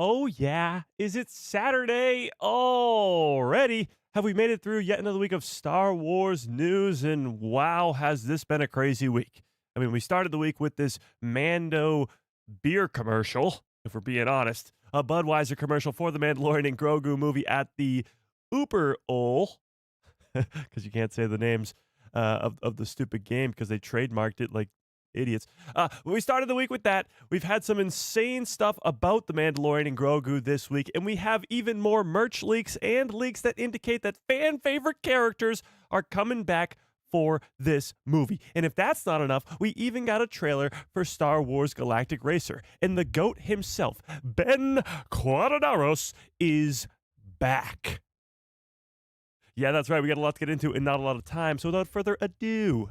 Oh, yeah. Is it Saturday already? Have we made it through yet another week of Star Wars news? And wow, has this been a crazy week? I mean, we started the week with this Mando beer commercial, if we're being honest, a Budweiser commercial for the Mandalorian and Grogu movie at the Uber Owl, because you can't say the names of the stupid game because they trademarked it like idiots. We started the week with that. We've had some insane stuff about the Mandalorian and Grogu this week, and we have even more merch leaks and leaks that indicate that fan favorite characters are coming back for this movie. And if that's not enough, we even got a trailer for Star Wars Galactic Racer, and the GOAT himself, Ben Quadinaros, is back. Yeah, that's right. We got a lot to get into and not a lot of time. So without further ado,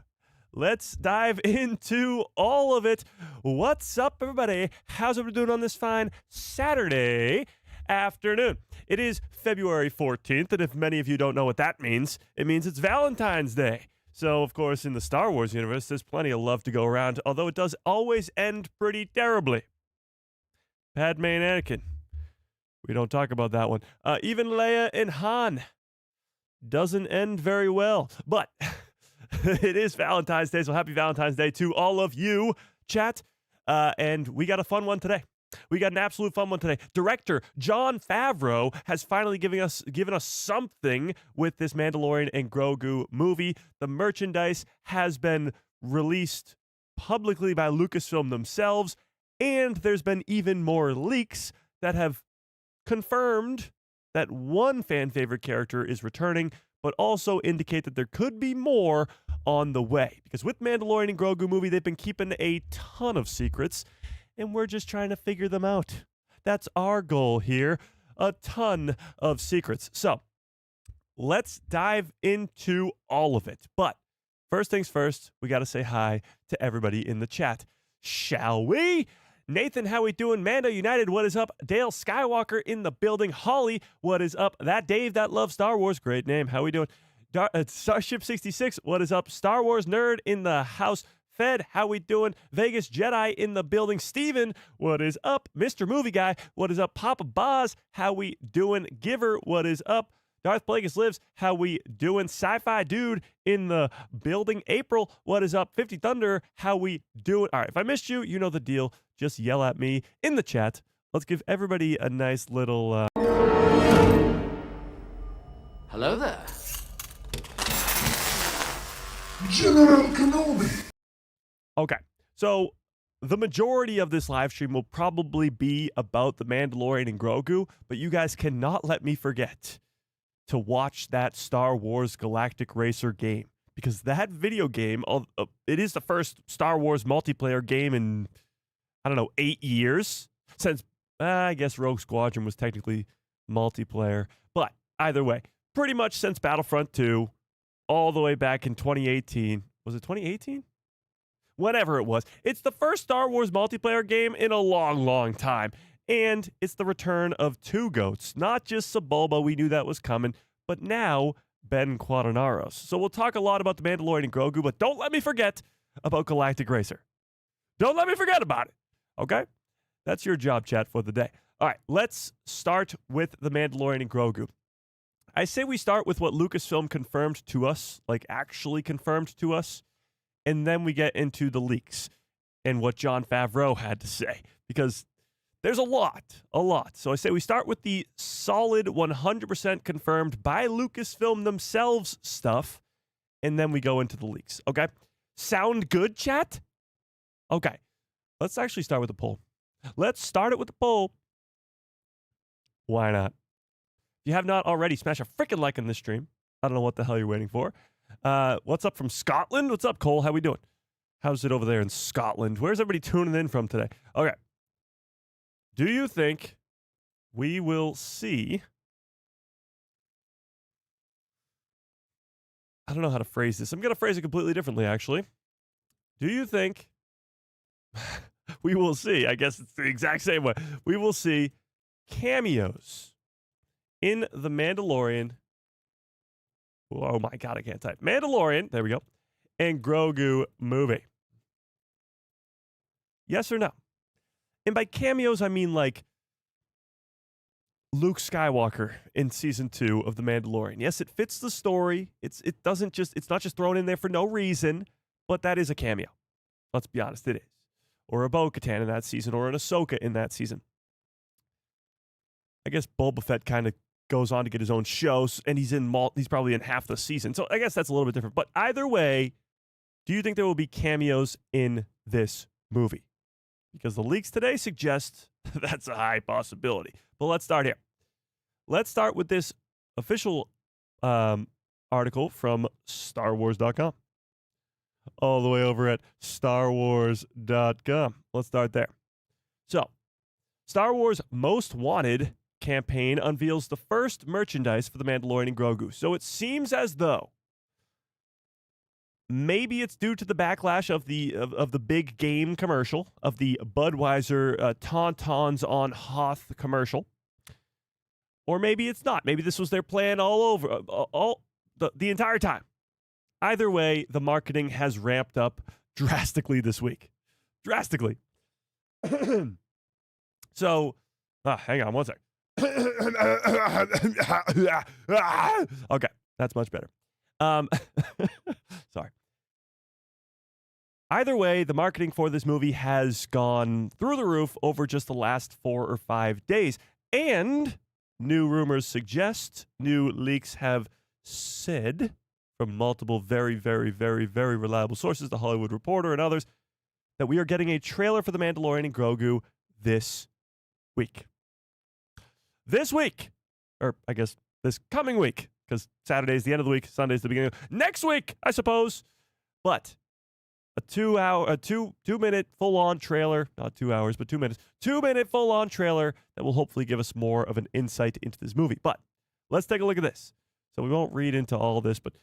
let's dive into all of it. What's up, everybody? How's everybody doing on this fine Saturday afternoon? It is February 14th, and if many of you don't know what that means, it means it's Valentine's Day. So, of course, in the Star Wars universe, there's plenty of love to go around, although it does always end pretty terribly. Padme and Anakin. We don't talk about that one. Even Leia and Han. Doesn't end very well. But it is Valentine's Day, so happy Valentine's Day to all of you, chat. And we got a fun one today. We got an absolute fun one today. Director Jon Favreau has finally given us something with this Mandalorian and Grogu movie. The merchandise has been released publicly by Lucasfilm themselves, and there's been even more leaks that have confirmed that one fan favorite character is returning, but also indicate that there could be more on the way. Because with Mandalorian and Grogu movie, they've been keeping a ton of secrets, and we're just trying to figure them out. That's our goal here, a ton of secrets. So let's dive into all of it. But first things first, we got to say hi to everybody in the chat, shall we? Nathan, how we doing? Mando United, what is up? Dale Skywalker in the building. Holly, what is up? That Dave that loves Star Wars, great name. How we doing? Starship 66, what is up? Star Wars nerd in the house. Fed, how we doing? Vegas Jedi in the building. Steven, what is up? Mr. Movie Guy, what is up? Papa Boz, how we doing? Giver, what is up? Darth Plagueis lives, how we doing? Sci-Fi Dude in the building. April, what is up? 50 Thunder, how we doing? All right, if I missed you, you know the deal. Just yell at me in the chat. Let's give everybody a nice little... Hello there. General Kenobi. Okay, so the majority of this live stream will probably be about the Mandalorian and Grogu, but you guys cannot let me forget to watch that Star Wars Galactic Racer game, because that video game, it is the first Star Wars multiplayer game in, I don't know, 8 years, since, I guess Rogue Squadron was technically multiplayer, but either way, pretty much since Battlefront 2, all the way back in 2018. Was it 2018? Whatever it was. It's the first Star Wars multiplayer game in a long, long time. And it's the return of two GOATs, not just Sebulba, we knew that was coming, but now Ben Quadinaros. So we'll talk a lot about the Mandalorian and Grogu, but don't let me forget about Galactic Racer. Don't let me forget about it, okay? That's your job, chat, for the day. All right, let's start with the Mandalorian and Grogu. I say we start with what Lucasfilm confirmed to us, like actually confirmed to us, and then we get into the leaks and what Jon Favreau had to say, because there's a lot. So I say we start with the solid 100% confirmed by Lucasfilm themselves stuff, and then we go into the leaks, okay? Sound good, chat? Okay, let's actually start with the poll. Let's start it with the poll. Why not? If you have not already, smash a freaking like on this stream. I don't know what the hell you're waiting for. What's up from Scotland? What's up, Cole? How we doing? How's it over there in Scotland? Where's everybody tuning in from today? Okay. Do you think we will see... I don't know how to phrase this. I'm going to phrase it completely differently, actually. Do you think we will see, I guess it's the exact same way, we will see cameos in the Mandalorian... Oh my God, I can't type. Mandalorian, there we go, and Grogu movie? Yes or no? And by cameos, I mean like Luke Skywalker in season 2 of The Mandalorian. Yes, it fits the story. It's not just thrown in there for no reason, but that is a cameo. Let's be honest, it is. Or a Bo-Katan in that season, or an Ahsoka in that season. I guess Boba Fett kind of goes on to get his own shows, and he's probably in half the season. So I guess that's a little bit different. But either way, do you think there will be cameos in this movie? Because the leaks today suggest that's a high possibility. But let's start here. Let's start with this official article from StarWars.com. All the way over at StarWars.com. Let's start there. So, Star Wars Most Wanted campaign unveils the first merchandise for the Mandalorian and Grogu. So it seems as though maybe it's due to the backlash of the big game commercial, of the Budweiser Tauntauns on Hoth commercial. Or maybe it's not. Maybe this was their plan all the entire time. Either way, the marketing has ramped up drastically this week. Drastically. So, hang on one sec. Okay, that's much better. Sorry. Either way, the marketing for this movie has gone through the roof over just the last 4 or 5 days. And new rumors suggest, new leaks have said from multiple very, very, very, very reliable sources, The Hollywood Reporter and others, that we are getting a trailer for The Mandalorian and Grogu this week. This week, or I guess this coming week, because Saturday is the end of the week, Sunday is the beginning of next week, I suppose. But a 2-minute full-on trailer, not 2 hours, but 2 minutes, 2-minute full-on trailer that will hopefully give us more of an insight into this movie. But let's take a look at this. So we won't read into all this, but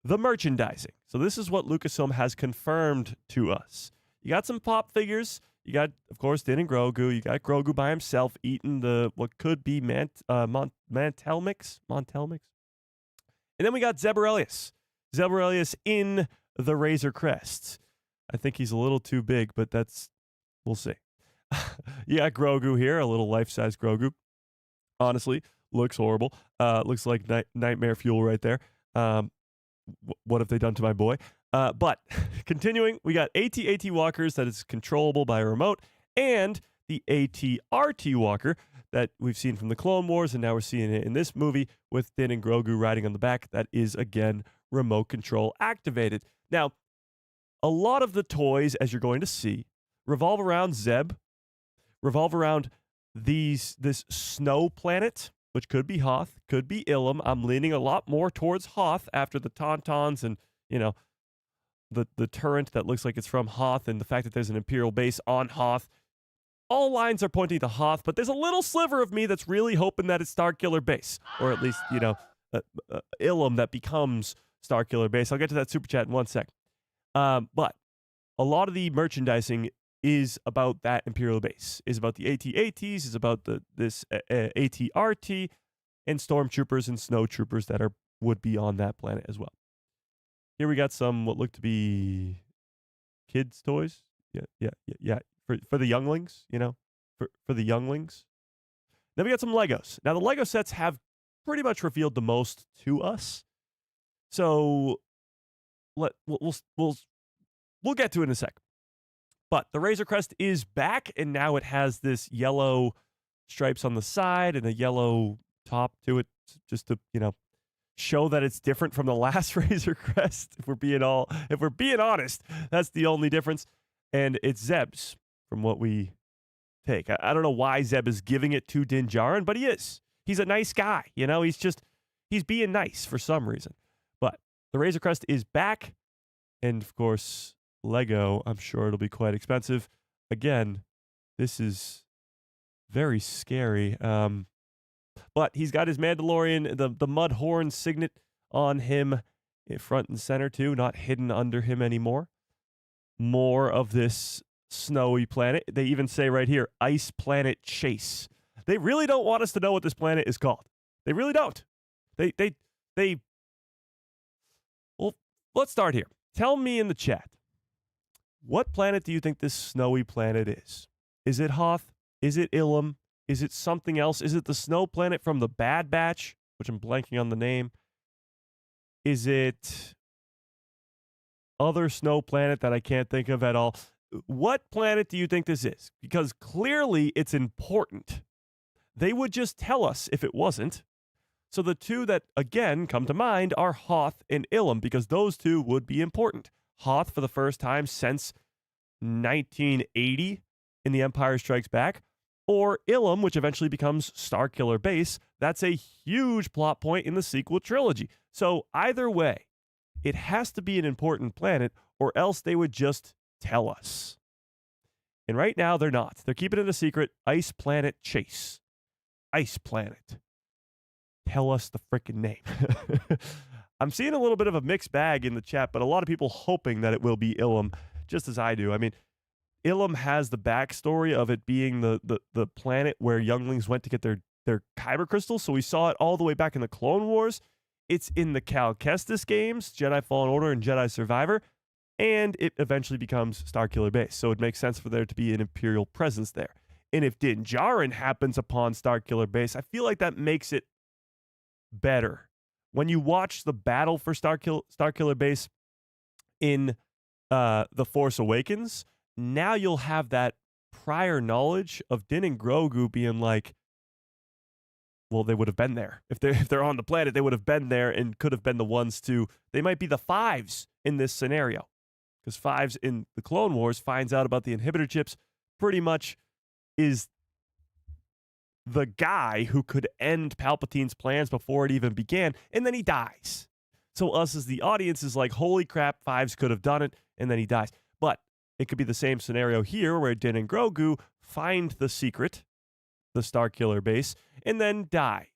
the merchandising. So this is what Lucasfilm has confirmed to us. You got some pop figures. You got, of course, Din and Grogu. You got Grogu by himself eating what could be Mantel mix. And then we got Zeb Orrelios. Zeb Orrelios in the Razor Crest. I think he's a little too big, but we'll see. You got Grogu here, a little life-size Grogu. Honestly, looks horrible. Looks like nightmare fuel right there. What have they done to my boy? But continuing, we got AT-AT walkers that is controllable by a remote, and the AT-RT walker that we've seen from the Clone Wars, and now we're seeing it in this movie with Din and Grogu riding on the back. That is, again, remote control activated. Now, a lot of the toys, as you're going to see, revolve around Zeb, revolve around this snow planet, which could be Hoth, could be Ilum. I'm leaning a lot more towards Hoth after the Tauntauns and, the turret that looks like it's from Hoth and the fact that there's an Imperial base on Hoth. All lines are pointing to Hoth, but there's a little sliver of me that's really hoping that it's Starkiller base, or at least, Ilum that becomes Starkiller base. I'll get to that super chat in 1 sec. But a lot of the merchandising is about that Imperial base, is about the AT-ATs, is about this AT-RT, and stormtroopers and snowtroopers that would be on that planet as well. Here we got some what look to be kids' toys. Yeah. For the younglings, for the younglings. Then we got some Legos. Now, the Lego sets have pretty much revealed the most to us. So we'll get to it in a sec. But the Razor Crest is back, and now it has this yellow stripes on the side and a yellow top to it, just to show that it's different from the last Razor Crest. If we're being honest, that's the only difference. And it's Zeb's, from what we take. I don't know why Zeb is giving it to Din Djarin, but he is. He's a nice guy, he's being nice for some reason. But the Razor Crest is back, and of course, Lego, I'm sure it'll be quite expensive. Again, this is very scary. But he's got his Mandalorian, the Mudhorn signet on him in front and center too, not hidden under him anymore. More of this snowy planet. They even say right here, Ice Planet Chase. They really don't want us to know what this planet is called. They really don't. Well, let's start here. Tell me in the chat, what planet do you think this snowy planet is? Is it Hoth? Is it Ilum? Is it something else? Is it the snow planet from the Bad Batch, which I'm blanking on the name? Is it other snow planet that I can't think of at all? What planet do you think this is? Because clearly it's important. They would just tell us if it wasn't. So the two that, again, come to mind are Hoth and Ilum, because those two would be important. Hoth for the first time since 1980 in The Empire Strikes Back, or Ilum, which eventually becomes Starkiller Base. That's a huge plot point in the sequel trilogy. So either way, it has to be an important planet, or else they would just tell us. And right now, they're not. They're keeping it a secret. Ice Planet Chase. Ice Planet. Tell us the freaking name. I'm seeing a little bit of a mixed bag in the chat, but a lot of people hoping that it will be Ilum, just as I do. I mean, Ilum has the backstory of it being the planet where younglings went to get their kyber crystals, so we saw it all the way back in the Clone Wars. It's in the Cal Kestis games, Jedi Fallen Order and Jedi Survivor, and it eventually becomes Starkiller Base, so it makes sense for there to be an Imperial presence there. And if Din Djarin happens upon Starkiller Base, I feel like that makes it better. When you watch the battle for Starkiller Base in The Force Awakens, now you'll have that prior knowledge of Din and Grogu being like, well, they would have been there. If they're on the planet, they would have been there and could have been the ones to, they might be the Fives in this scenario. Because Fives in the Clone Wars finds out about the inhibitor chips, pretty much is the guy who could end Palpatine's plans before it even began, and then he dies. So us as the audience is like, holy crap, Fives could have done it, and then he dies. But it could be the same scenario here where Din and Grogu find the secret, the Starkiller Base, and then die.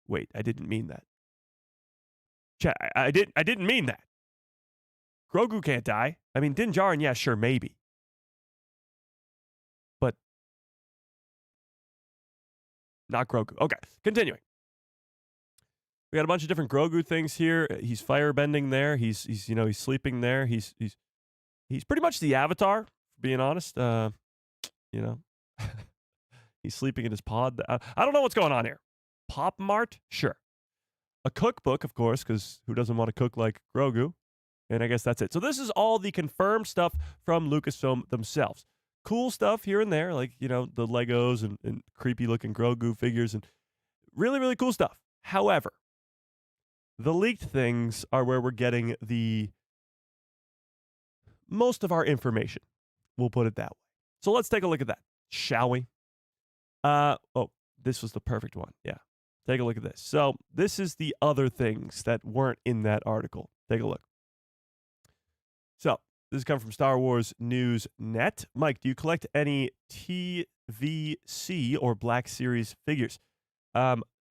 Wait, I didn't mean that. Chat, I didn't mean that. Grogu can't die. I mean, Din Djarin, yeah, sure, maybe. But not Grogu. Okay, continuing. We got a bunch of different Grogu things here. He's firebending there. He's sleeping there. He's pretty much the Avatar, for being honest. He's sleeping in his pod. I don't know what's going on here. Pop Mart? Sure. A cookbook, of course, because who doesn't want to cook like Grogu? And I guess that's it. So this is all the confirmed stuff from Lucasfilm themselves. Cool stuff here and there, like, the Legos and creepy-looking Grogu figures, and really, really cool stuff. However, the leaked things are where we're getting the most of our information. We'll put it that way. So let's take a look at that, shall we? This was the perfect one. Yeah. Take a look at this. So this is the other things that weren't in that article. Take a look. So this is coming from Star Wars News Net. Mike, do you collect any TVC or Black Series figures?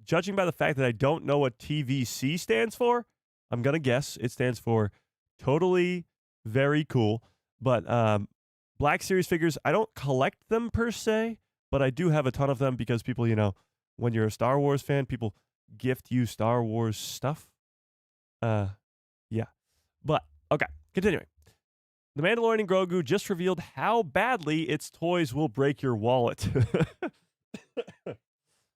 Judging by the fact that I don't know what TVC stands for, I'm going to guess it stands for totally very cool. But Black Series figures, I don't collect them per se, but I do have a ton of them because people, when you're a Star Wars fan, people gift you Star Wars stuff. Yeah. But, okay, continuing. The Mandalorian and Grogu just revealed how badly its toys will break your wallet.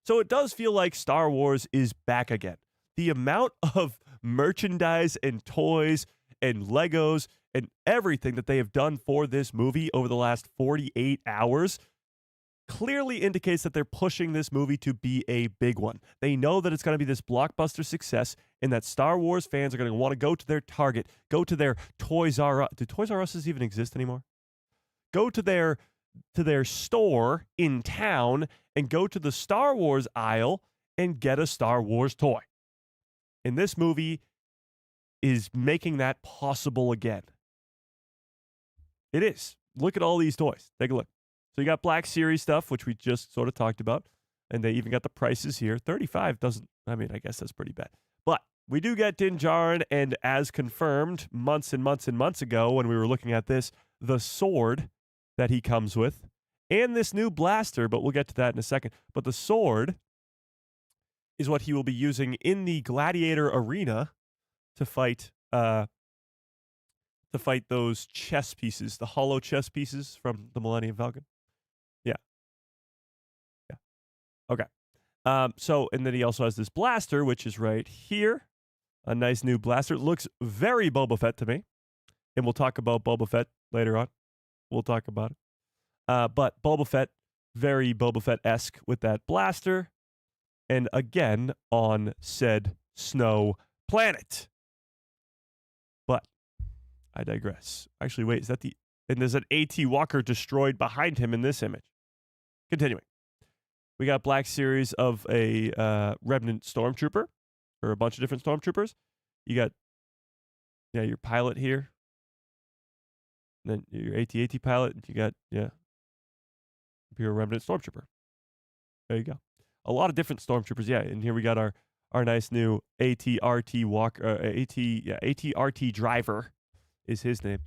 So it does feel like Star Wars is back again. The amount of merchandise and toys and Legos and everything that they have done for this movie over the last 48 hours clearly indicates that they're pushing this movie to be a big one. They know that it's going to be this blockbuster success and that Star Wars fans are going to want to go to their Target, go to their Toys R Us. Do Toys R Us even exist anymore? Go to their store in town and go to the Star Wars aisle and get a Star Wars toy. And this movie is making that possible again. It is. Look at all these toys. Take a look. So you got Black Series stuff, which we just sort of talked about, and they even got the prices here. 35 doesn't, I guess that's pretty bad. But we do get Din Djarin, and as confirmed months and months and months ago when we were looking at this, the sword that he comes with, and this new blaster, but we'll get to that in a second. But the sword is what he will be using in the gladiator arena to fight those chess pieces, the hollow chess pieces from the Millennium Falcon. Yeah. Okay. And then he also has this blaster, which is right here. A nice new blaster. It looks very Boba Fett to me. And we'll talk about Boba Fett later on. We'll talk about it. But Boba Fett, very Boba Fett-esque with that blaster. And again, on said snow planet. But I digress. Actually, wait, is that the... And there's an AT Walker destroyed behind him in this image. Continuing. We got Black Series of a Remnant Stormtrooper, or a bunch of different Stormtroopers. You got, your pilot here. And then your AT-AT pilot. You got, Imperial Remnant Stormtrooper. There you go. A lot of different Stormtroopers, yeah. And here we got our nice new AT-RT Walker, AT-RT Driver is his name.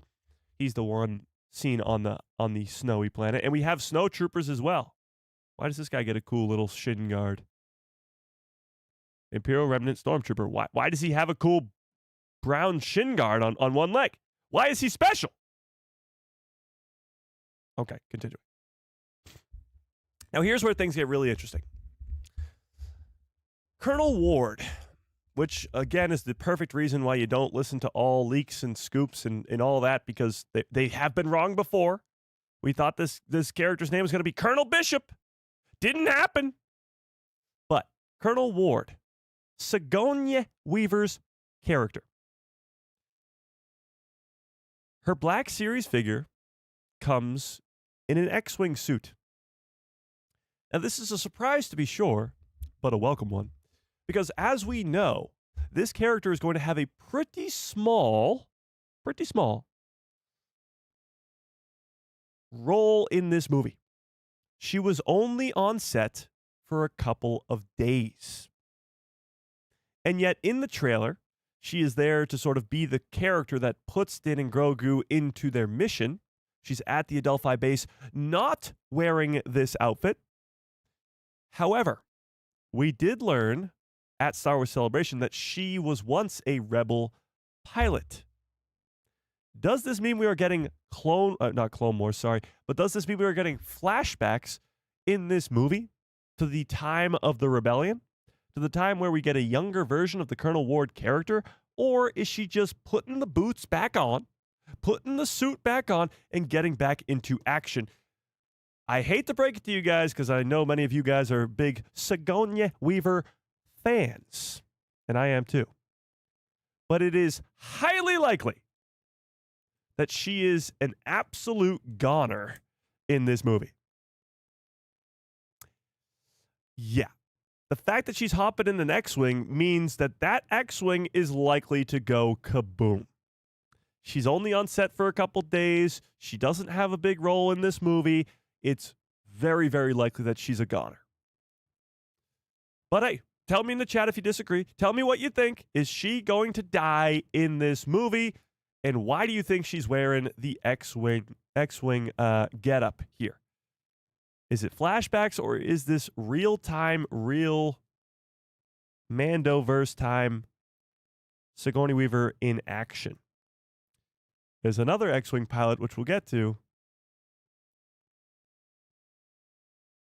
He's the one seen on the snowy planet. And we have snow troopers as well. Why does this guy get a cool little shin guard? Imperial Remnant Stormtrooper. Why does he have a cool brown shin guard on one leg? Why is he special? Okay, continuing. Now here's where things get really interesting. Colonel Ward, which again is the perfect reason why you don't listen to all leaks and scoops and all that, because they have been wrong before. We thought this character's name was going to be Colonel Bishop. Didn't happen. But Colonel Ward, Sigourney Weaver's character. Her Black Series figure comes in an X-Wing suit. Now, this is a surprise to be sure, but a welcome one. Because as we know, this character is going to have a pretty small role in this movie. She was only on set for a couple of days. And yet in the trailer, she is there to sort of be the character that puts Din and Grogu into their mission. She's at the Adelphi base, not wearing this outfit. However, we did learn at Star Wars Celebration that she was once a Rebel pilot. Does this mean we are getting but does this mean we are getting flashbacks in this movie to the time of the rebellion? To the time where we get a younger version of the Colonel Ward character? Or is she just putting the boots back on, putting the suit back on, and getting back into action? I hate to break it to you guys, because I know many of you guys are big Sigourney Weaver fans, and I am too. But it is highly likely that she is an absolute goner in this movie. Yeah. The fact that she's hopping in an X-Wing means that X-Wing is likely to go kaboom. She's only on set for a couple days. She doesn't have a big role in this movie. It's very, very likely that she's a goner. But hey, tell me in the chat if you disagree. Tell me what you think. Is she going to die in this movie? And why do you think she's wearing the X-Wing getup here? Is it flashbacks, or is this real Mando-verse time Sigourney Weaver in action? There's another X-Wing pilot, which we'll get to,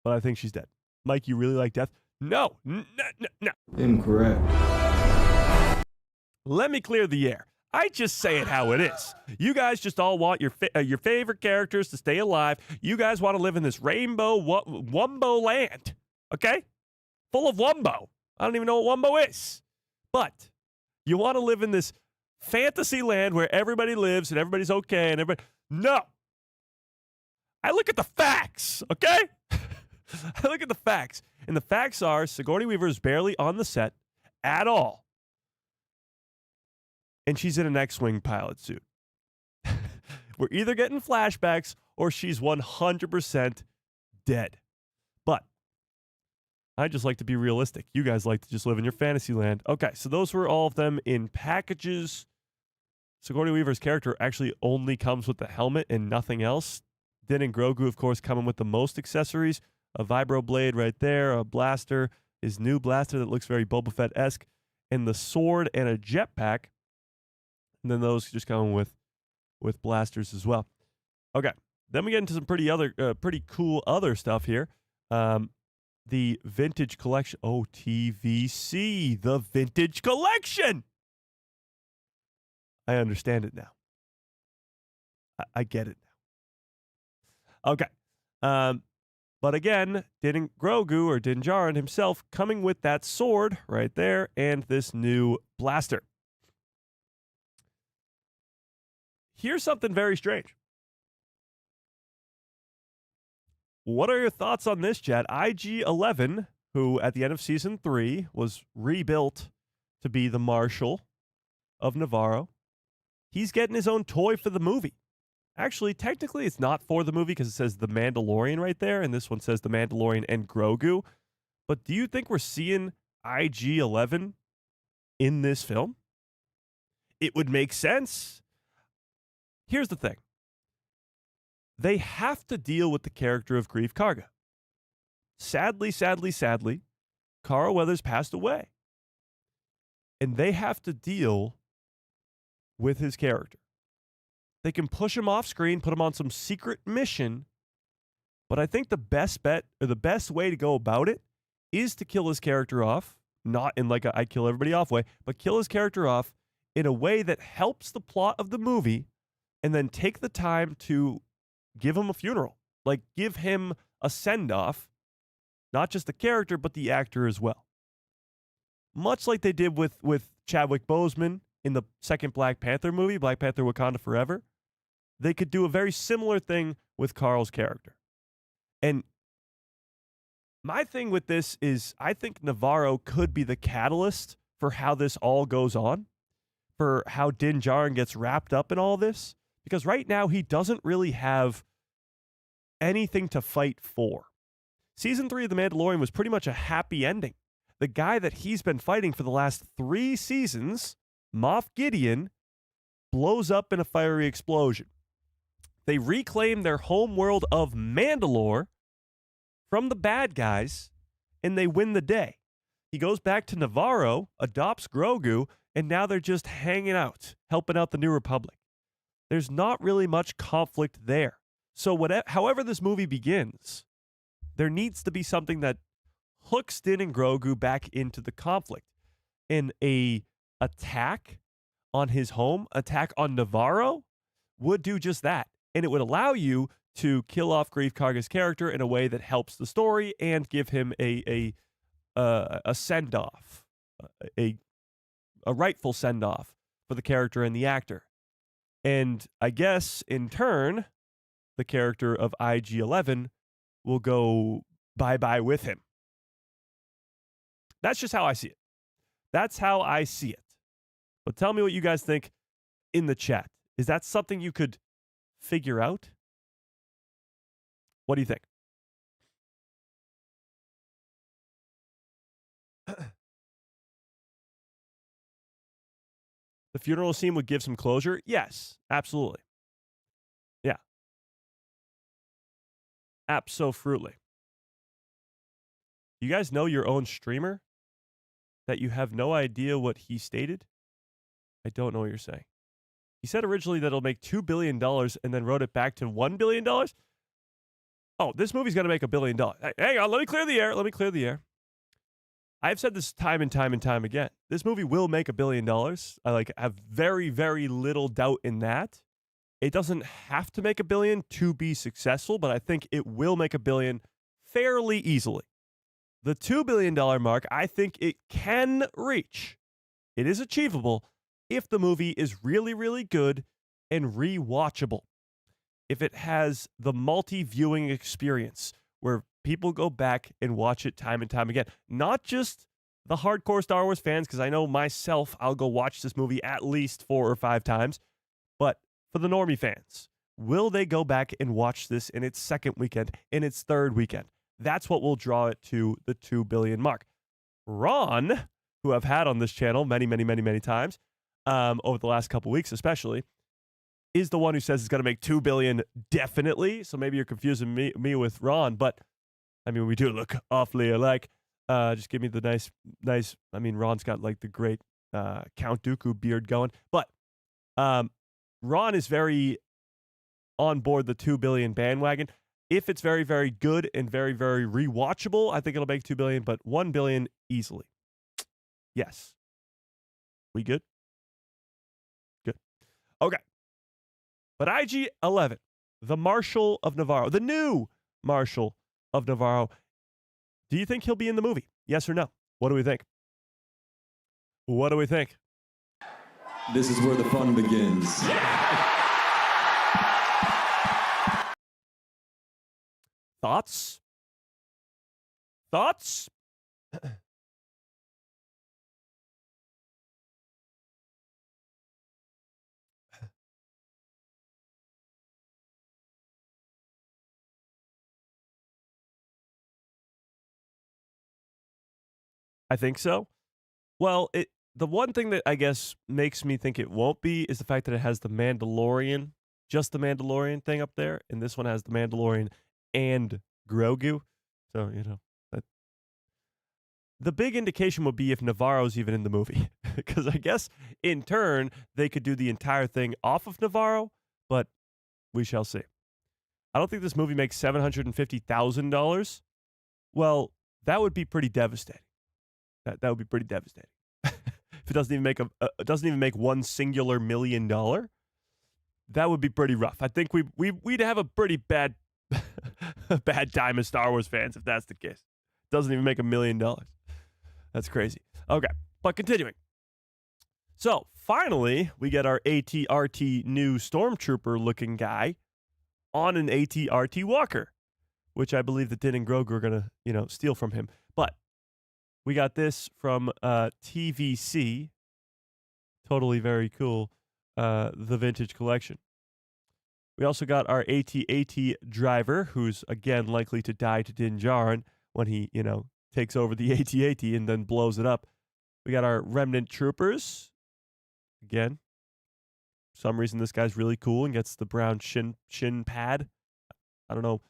but I think she's dead. Mike, you really like death? No. Incorrect. Let me clear the air. I just say it how it is. You guys just all want your favorite characters to stay alive. You guys want to live in this rainbow Wumbo land, okay? Full of Wumbo. I don't even know what Wumbo is. But you want to live in this fantasy land where everybody lives and everybody's okay and everybody... No. I look at the facts, okay? I look at the facts. And the facts are Sigourney Weaver is barely on the set at all. And she's in an X-Wing pilot suit. We're either getting flashbacks or she's 100% dead. But I just like to be realistic. You guys like to just live in your fantasy land. Okay, so those were all of them in packages. Sigourney Weaver's character actually only comes with the helmet and nothing else. Din and Grogu, of course, coming with the most accessories. A vibro blade right there, a blaster, his new blaster that looks very Boba Fett-esque, and the sword and a jetpack. And then those just come with blasters as well. Okay, then we get into some pretty cool other stuff here. the vintage collection. Oh, TVC, the vintage collection. I understand it now. I get it now. Okay. But again, Din Grogu or Din Djarin himself coming with that sword right there and this new blaster. Here's something very strange. What are your thoughts on this, Chad? IG-11, who at the end of season 3 was rebuilt to be the Marshal of Nevarro, he's getting his own toy for the movie. Actually, technically, it's not for the movie because it says The Mandalorian right there, and this one says The Mandalorian and Grogu. But do you think we're seeing IG-11 in this film? It would make sense. Here's the thing. They have to deal with the character of Greef Karga. Sadly, Carl Weathers passed away. And they have to deal with his character. They can push him off screen, put him on some secret mission, but I think the best bet or the best way to go about it is to kill his character off, not in like a I kill everybody off way, but kill his character off in a way that helps the plot of the movie, and then take the time to give him a funeral. Like, give him a send-off, not just the character, but the actor as well. Much like they did with Chadwick Boseman in the second Black Panther movie, Black Panther Wakanda Forever. They could do a very similar thing with Carl's character. And my thing with this is I think Nevarro could be the catalyst for how this all goes on, for how Din Djarin gets wrapped up in all this, because right now he doesn't really have anything to fight for. Season 3 of The Mandalorian was pretty much a happy ending. The guy that he's been fighting for the last 3 seasons, Moff Gideon, blows up in a fiery explosion. They reclaim their home world of Mandalore from the bad guys, and they win the day. He goes back to Nevarro, adopts Grogu, and now they're just hanging out, helping out the New Republic. There's not really much conflict there. So however this movie begins, there needs to be something that hooks Din and Grogu back into the conflict. And a attack on his home, attack on Nevarro, would do just that. And it would allow you to kill off Greef Karga's character in a way that helps the story and give him a send-off, a rightful send-off for the character and the actor. And I guess, in turn, the character of IG-11 will go bye-bye with him. That's just how I see it. That's how I see it. But tell me what you guys think in the chat. Is that something you could figure out? What do you think? The funeral scene would give some closure? Yes, absolutely. Yeah. Abso-fruitly. You guys know your own streamer? That you have no idea what he stated? I don't know what you're saying. He said originally that it'll make $2 billion and then wrote it back to $1 billion? Oh, this movie's going to make $1 billion. Hang on, let me clear the air. I've said this time and time again. This movie will make $1 billion. I have very, very little doubt in that. It doesn't have to make $1 billion to be successful, but I think it will make $1 billion fairly easily. The $2 billion mark, I think it can reach. It is achievable if the movie is really, really good and rewatchable. If it has the multi-viewing experience where people go back and watch it time and time again. Not just the hardcore Star Wars fans, because I know myself, I'll go watch this movie at least 4 or 5 times, but for the normie fans, will they go back and watch this in its second weekend, in its third weekend? That's what will draw it to the 2 billion mark. Ron, who I've had on this channel many times, over the last couple weeks especially, is the one who says it's going to make 2 billion definitely. So maybe you're confusing me with Ron, but I mean, we do look awfully alike. Just give me the nice, I mean, Ron's got like the great Count Dooku beard going, but Ron is very on board the 2 billion bandwagon. If it's very, very good and very, very rewatchable, I think it'll make $2 billion, but $1 billion easily. Yes. We good? Good. Okay. But IG-11, the Marshal of Nevarro, the new Marshal of Nevarro, do you think he'll be in the movie? Yes or no? What do we think? What do we think? This is where the fun begins. Thoughts? Thoughts? I think so. Well, the one thing that I guess makes me think it won't be is the fact that it has the Mandalorian, just the Mandalorian thing up there, and this one has the Mandalorian and Grogu. So, that, the big indication would be if Nevarro's even in the movie, because I guess in turn they could do the entire thing off of Nevarro, but we shall see. I don't think this movie makes $750,000. Well, that would be pretty devastating. That would be pretty devastating. If it doesn't even make one singular $1 million, that would be pretty rough. I think we'd have a pretty bad bad time as Star Wars fans if that's the case. Doesn't even make $1 million. That's crazy. Okay, but continuing. So finally, we get our AT-RT new Stormtrooper looking guy on an AT-RT walker, which I believe that Din and Grogu are gonna steal from him. But we got this from TVC. Totally very cool. The vintage collection. We also got our AT-AT driver, who's again likely to die to Din Djarin when he, takes over the AT-AT and then blows it up. We got our remnant troopers. Again, for some reason this guy's really cool and gets the brown shin pad. I don't know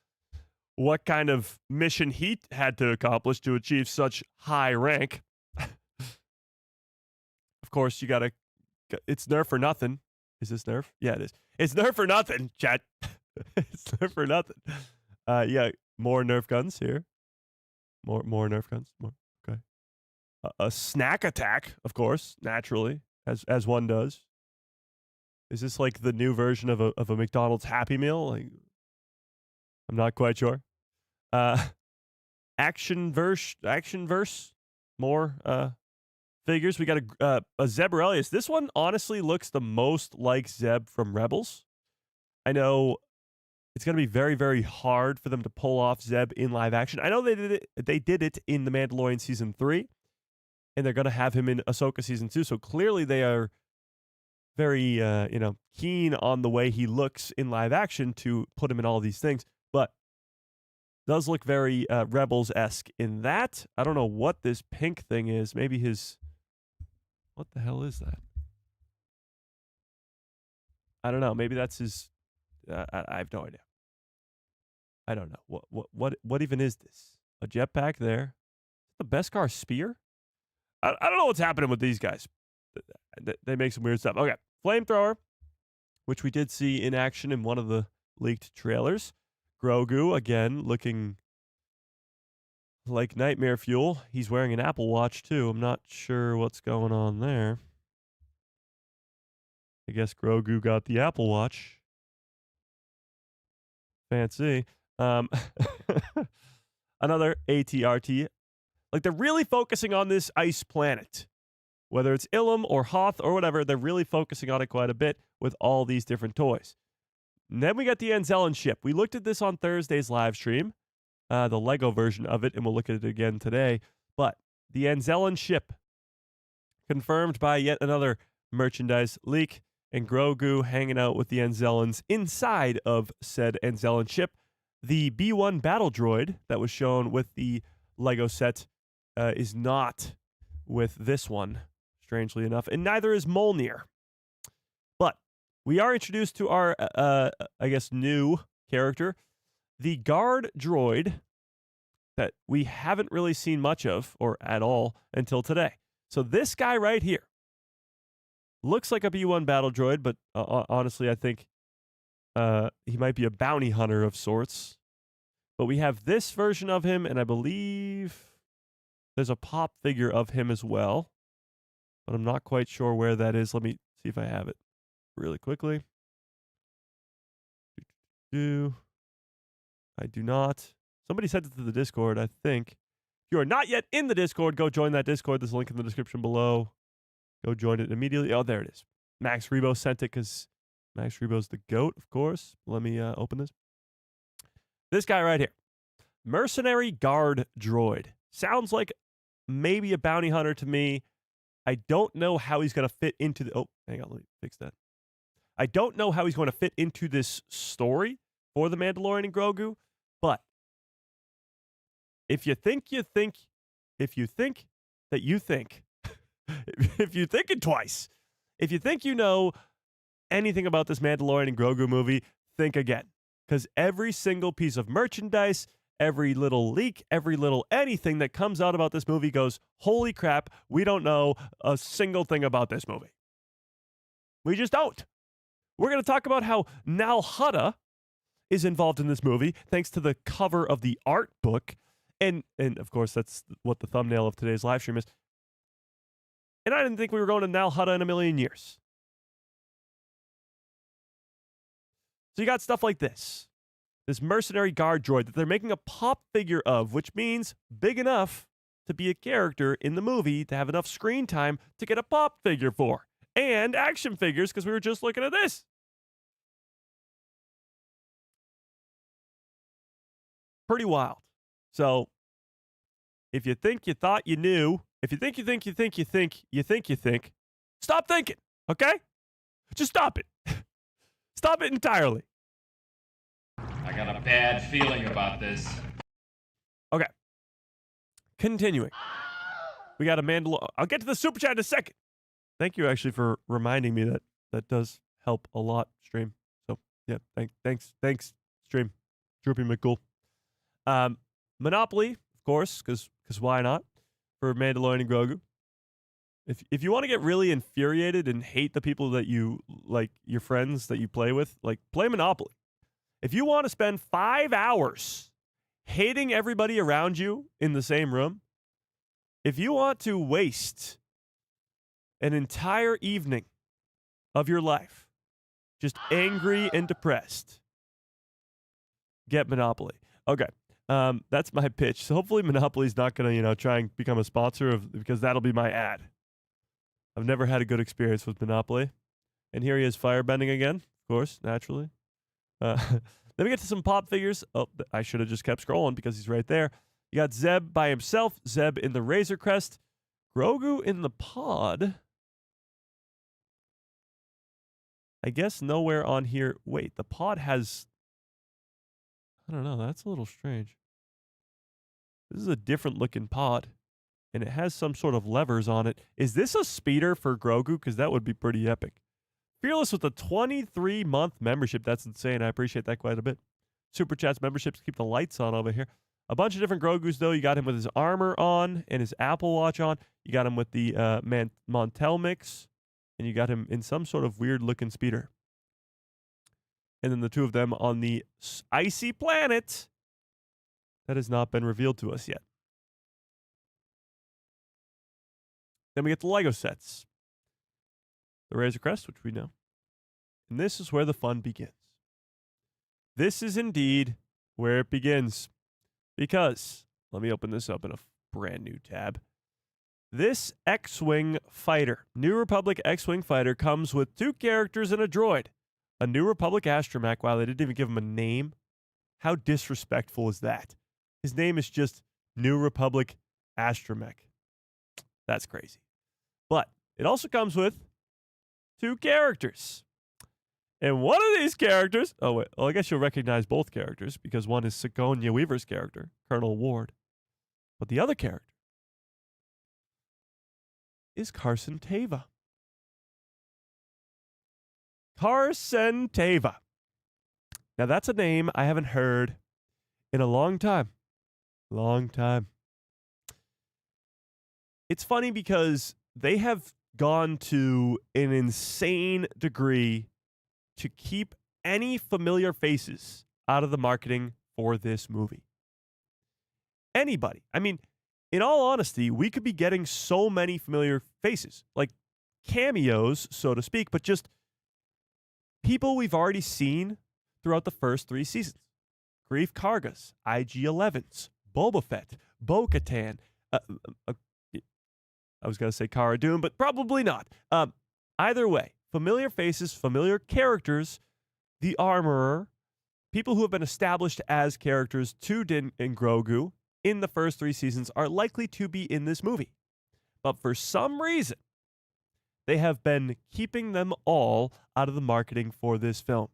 what kind of mission he had to accomplish to achieve such high rank. Of course, it's Nerf for nothing. Is this Nerf? Yeah, it is. It's Nerf for nothing, chat. It's Nerf for nothing. Yeah, more Nerf guns here. More Nerf guns. More. Okay. A snack attack, of course, naturally, as one does. Is this like the new version of a McDonald's Happy Meal? Like, I'm not quite sure. Action verse. More figures. We got a Zeb Orrelios. This one honestly looks the most like Zeb from Rebels. I know it's going to be very, very hard for them to pull off Zeb in live action. I know they did it in The Mandalorian Season 3, and they're going to have him in Ahsoka Season 2, so clearly they are very, keen on the way he looks in live action to put him in all these things, but does look very Rebels-esque in that. I don't know what this pink thing is. Maybe his... What the hell is that? I don't know. Maybe that's his... I have no idea. I don't know. What even is this? A jetpack there? The Beskar spear? I don't know what's happening with these guys. They make some weird stuff. Okay. Flamethrower, which we did see in action in one of the leaked trailers. Grogu, again, looking like nightmare fuel. He's wearing an Apple Watch, too. I'm not sure what's going on there. I guess Grogu got the Apple Watch. Fancy. Another AT-RT. Like, they're really focusing on this ice planet. Whether it's Ilum or Hoth or whatever, they're really focusing on it quite a bit with all these different toys. And then we got the Anzellan ship. We looked at this on Thursday's live stream, the Lego version of it, and we'll look at it again today. But the Anzellan ship, confirmed by yet another merchandise leak, and Grogu hanging out with the Anzellans inside of said Anzellan ship. The B-1 battle droid that was shown with the Lego set is not with this one, strangely enough, and neither is Mjolnir. But we are introduced to our, new character, the guard droid that we haven't really seen much of, or at all, until today. So this guy right here looks like a B-1 battle droid, but honestly, I think he might be a bounty hunter of sorts. But we have this version of him, and I believe there's a pop figure of him as well. But I'm not quite sure where that is. Let me see if I have it really quickly. I do not. Somebody sent it to the Discord, I think. If you are not yet in the Discord, go join that Discord. There's a link in the description below. Go join it immediately. Oh, there it is. Max Rebo sent it because Max Rebo's the GOAT, of course. Let me open this. This guy right here. Mercenary Guard Droid. Sounds like maybe a bounty hunter to me. I don't know how he's going to fit into the... Oh, hang on. Let me fix that. I don't know how he's going to fit into this story for the Mandalorian and Grogu, but if you think that you think, if you think it twice, if you think you know anything about this Mandalorian and Grogu movie, think again. Because every single piece of merchandise, every little leak, every little anything that comes out about this movie goes, holy crap, we don't know a single thing about this movie. We just don't. We're going to talk about how Nal Hutta is involved in this movie, thanks to the cover of the art book. And of course, that's what the thumbnail of today's live stream is. And I didn't think we were going to Nal Hutta in a million years. So you got stuff like this. This mercenary guard droid that they're making a pop figure of, which means big enough to be a character in the movie to have enough screen time to get a pop figure for. And action figures, because we were just looking at this. Pretty wild. So, if you think you thought you knew, if you think, stop thinking, okay? Just stop it. Stop it entirely. I got a bad feeling about this. Okay. Continuing. We got a Mandalorian. I'll get to the super chat in a second. Thank you, actually, for reminding me that that does help a lot, stream. So, yeah, thanks, stream. Droopy McCool. Monopoly, of course, because why not? For Mandalorian and Grogu. If you want to get really infuriated and hate the people that you, like, your friends that you play with, like, play Monopoly. If you want to spend 5 hours hating everybody around you in the same room, if you want to waste an entire evening of your life just angry and depressed, get Monopoly. Okay. That's my pitch. So hopefully Monopoly's not going to, try and become a sponsor because that'll be my ad. I've never had a good experience with Monopoly. And here he is firebending again, of course, naturally. Then we get to some pop figures. Oh, I should have just kept scrolling because he's right there. You got Zeb by himself, Zeb in the Razor Crest, Grogu in the pod. I guess nowhere on here. Wait, the pod has... I don't know. That's a little strange. This is a different looking pod, and it has some sort of levers on it. Is this a speeder for Grogu? Because that would be pretty epic. Fearless with a 23-month membership. That's insane. I appreciate that quite a bit. Super Chats memberships keep the lights on over here. A bunch of different Grogus, though. You got him with his armor on and his Apple Watch on. You got him with the Montel mix, and you got him in some sort of weird-looking speeder. And then the two of them on the icy planet that has not been revealed to us yet. Then we get the Lego sets. The Razor Crest, which we know. And this is where the fun begins. This is indeed where it begins. Because, let me open this up in a brand new tab. This X-Wing fighter, New Republic X-Wing fighter, comes with 2 characters and a droid. A New Republic astromech. Wow, they didn't even give him a name. How disrespectful is that? His name is just New Republic astromech. That's crazy. But it also comes with 2 characters. And one of these characters... Oh, wait. Well, I guess you'll recognize both characters because one is Sigourney Weaver's character, Colonel Ward. But the other character is Carson Teva. Carson Teva. Now, that's a name I haven't heard in a long time. Long time. It's funny because they have gone to an insane degree to keep any familiar faces out of the marketing for this movie. anybody. I mean, in all honesty, we could be getting so many familiar faces, like cameos, so to speak, but just people we've already seen throughout the first 3 seasons. Grief Kargas, IG-11s, Boba Fett, Bo-Katan. I was going to say Cara Dune, but probably not. Either way, familiar faces, familiar characters, the Armorer, people who have been established as characters to Din and Grogu in the first 3 seasons are likely to be in this movie. But for some reason, they have been keeping them all out of the marketing for this film.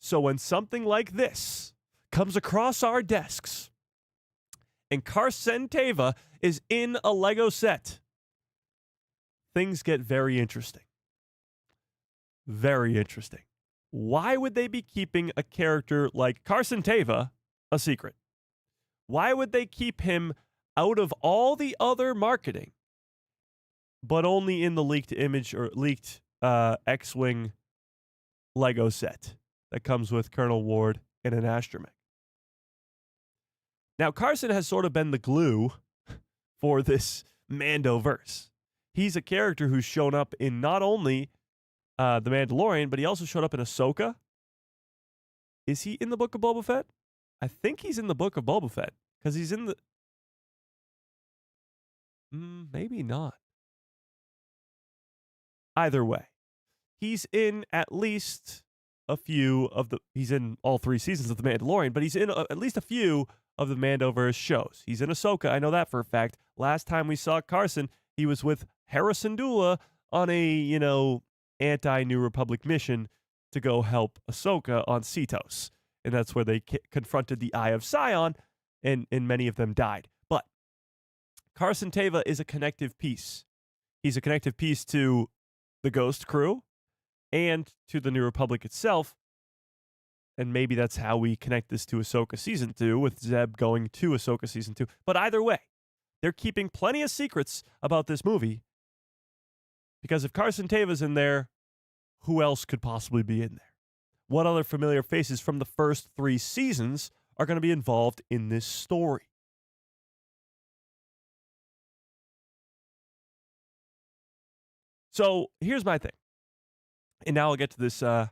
So when something like this comes across our desks and Carson Teva is in a Lego set, things get very interesting. Very interesting. Why would they be keeping a character like Carson Teva a secret? Why would they keep him out of all the other marketing, but only in the leaked image or leaked X-Wing Lego set that comes with Colonel Ward in an astromech? Now, Carson has sort of been the glue for this Mando-verse. He's a character who's shown up in not only The Mandalorian, but he also showed up in Ahsoka. Is he in the Book of Boba Fett? I think he's in the Book of Boba Fett, because he's in the... maybe not. Either way, he's in at least a few of the... He's in all 3 seasons of The Mandalorian, but he's in at least a few of the Mandoverse shows. He's in Ahsoka, I know that for a fact. Last time we saw Carson, he was with Hera Syndulla on a, anti-New Republic mission to go help Ahsoka on Cetos. And that's where they confronted the Eye of Sion, and many of them died. But Carson Teva is a connective piece. He's a connective piece to the Ghost crew and to the New Republic itself. And maybe that's how we connect this to Ahsoka Season 2, with Zeb going to Ahsoka Season 2. But either way, they're keeping plenty of secrets about this movie, because if Carson Teva's in there, who else could possibly be in there? What other familiar faces from the first 3 seasons are going to be involved in this story? So here's my thing, and now I'll get to this. I'll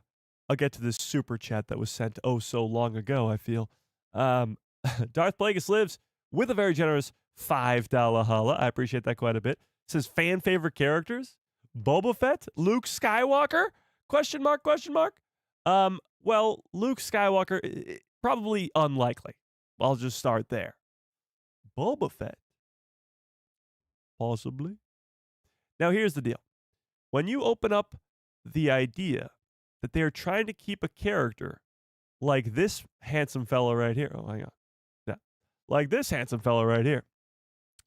get to this super chat that was sent so long ago. I feel Darth Plagueis lives with a very generous $5 holla. I appreciate that quite a bit. Says fan favorite characters: Boba Fett, Luke Skywalker? Question mark? Well, Luke Skywalker, probably unlikely. I'll just start there. Boba Fett, possibly. Now, here's the deal. When you open up the idea that they are trying to keep a character like this handsome fella right here. Oh, hang on. Yeah. Like this handsome fella right here,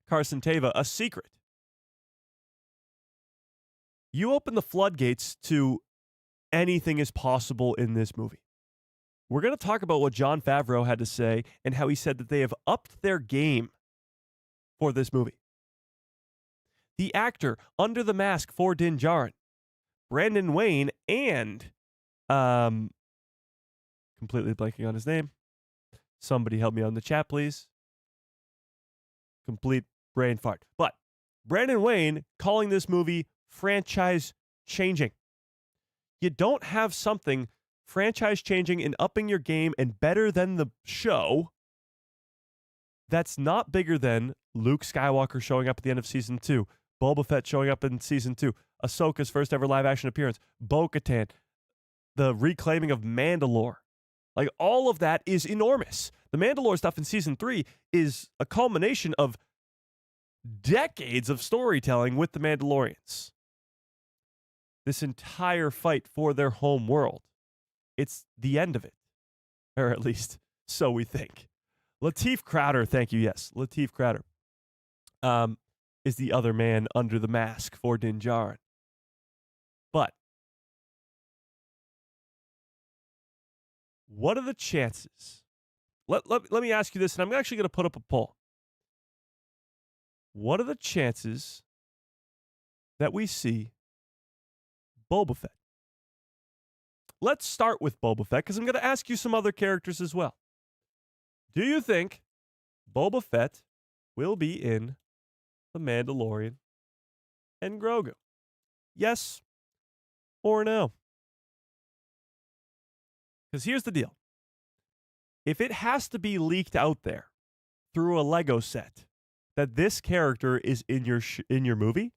Carson Teva, a secret. You open the floodgates to anything is possible in this movie. We're going to talk about what Jon Favreau had to say and how he said that they have upped their game for this movie. The actor under the mask for Din Djarin, Brandon Wayne, and completely blanking on his name. Somebody help me out in the chat, please. Complete brain fart. But Brandon Wayne calling this movie franchise changing. You don't have something franchise changing and upping your game and better than the show that's not bigger than Luke Skywalker showing up at the end of season 2, Boba Fett showing up in season 2, Ahsoka's first ever live action appearance, Bo-Katan, the reclaiming of Mandalore. Like, all of that is enormous. The Mandalore stuff in season 3 is a culmination of decades of storytelling with the Mandalorians. This entire fight for their home world. It's the end of it. Or at least, so we think. Lateef Crowder, thank you, yes. Lateef Crowder is the other man under the mask for Din Djarin. But what are the chances? Let me ask you this, and I'm actually going to put up a poll. What are the chances that we see Boba Fett? Let's start with Boba Fett, because I'm going to ask you some other characters as well. Do you think Boba Fett will be in The Mandalorian and Grogu. Yes or no? Because here's the deal. If it has to be leaked out there through a Lego set that this character is in your movie,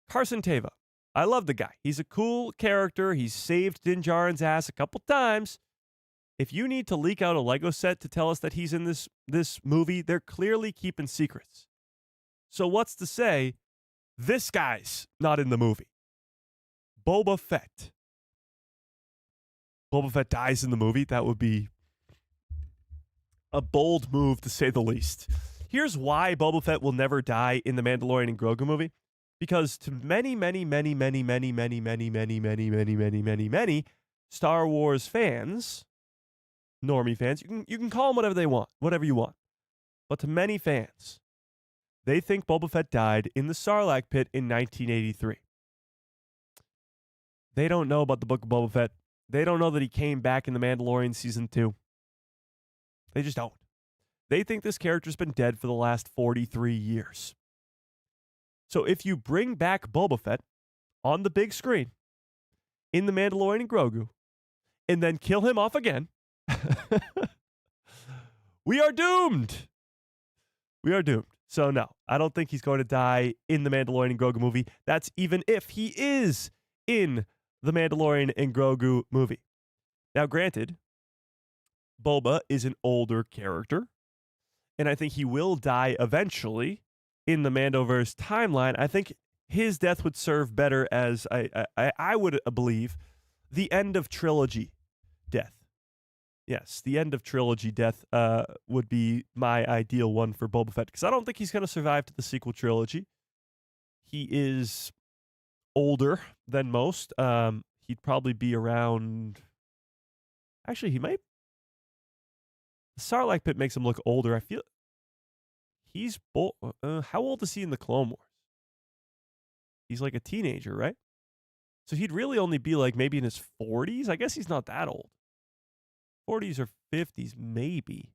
Carson Teva, I love the guy. He's a cool character. He's saved Din Djarin's ass a couple times. If you need to leak out a Lego set to tell us that he's in this movie, they're clearly keeping secrets. So what's to say this guy's not in the movie? Boba Fett. Boba Fett dies in the movie. That would be a bold move, to say the least. Here's why Boba Fett will never die in the Mandalorian and Grogu movie. Because to many Star Wars fans, normie fans, you can call them whatever they want, whatever you want. But to many fans, they think Boba Fett died in the Sarlacc pit in 1983. They don't know about the Book of Boba Fett. They don't know that he came back in The Mandalorian Season 2. They just don't. They think this character's been dead for the last 43 years. So if you bring back Boba Fett on the big screen in The Mandalorian and Grogu, and then kill him off again, we are doomed. We are doomed. So no, I don't think he's going to die in the Mandalorian and Grogu movie. That's even if he is in the Mandalorian and Grogu movie. Now, granted, Boba is an older character, and I think he will die eventually in the Mandoverse timeline. I think his death would serve better as, I would believe, the end of trilogy death. Yes, the end of trilogy death would be my ideal one for Boba Fett, because I don't think he's going to survive to the sequel trilogy. He is older than most. He'd probably be around... Actually, he might... The Sarlacc pit makes him look older. I feel... He's... how old is he in the Clone Wars? He's like a teenager, right? So he'd really only be like maybe in his 40s? I guess he's not that old. 40s or 50s, maybe.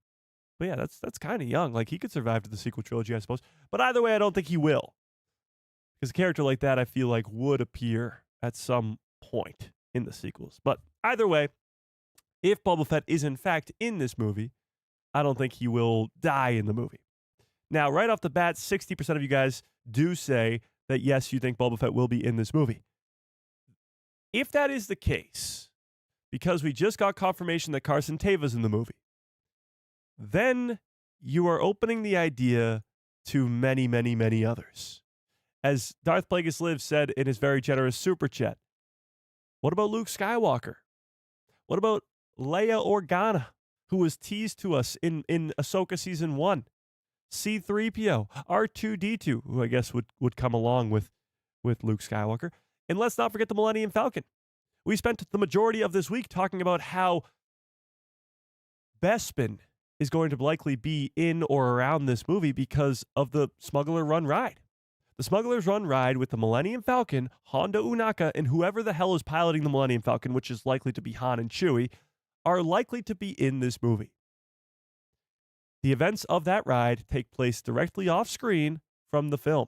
But yeah, that's kind of young. Like, he could survive to the sequel trilogy, I suppose. But either way, I don't think he will. Because a character like that, I feel like, would appear at some point in the sequels. But either way, if Boba Fett is in fact in this movie, I don't think he will die in the movie. Now, right off the bat, 60% of you guys do say that, yes, you think Boba Fett will be in this movie. If that is the case, because we just got confirmation that Carson Teva's in the movie, then you are opening the idea to many others. As Darth Plagueis Lives said in his very generous super chat, what about Luke Skywalker? What about Leia Organa, who was teased to us in Ahsoka Season 1? C-3PO, R2-D2, who I guess would come along with Luke Skywalker. And let's not forget the Millennium Falcon. We spent the majority of this week talking about how Bespin is going to likely be in or around this movie because of the Smuggler Run ride. The Smuggler's Run ride with the Millennium Falcon, Hondo Ohnaka, and whoever the hell is piloting the Millennium Falcon, which is likely to be Han and Chewie, are likely to be in this movie. The events of that ride take place directly off screen from the film,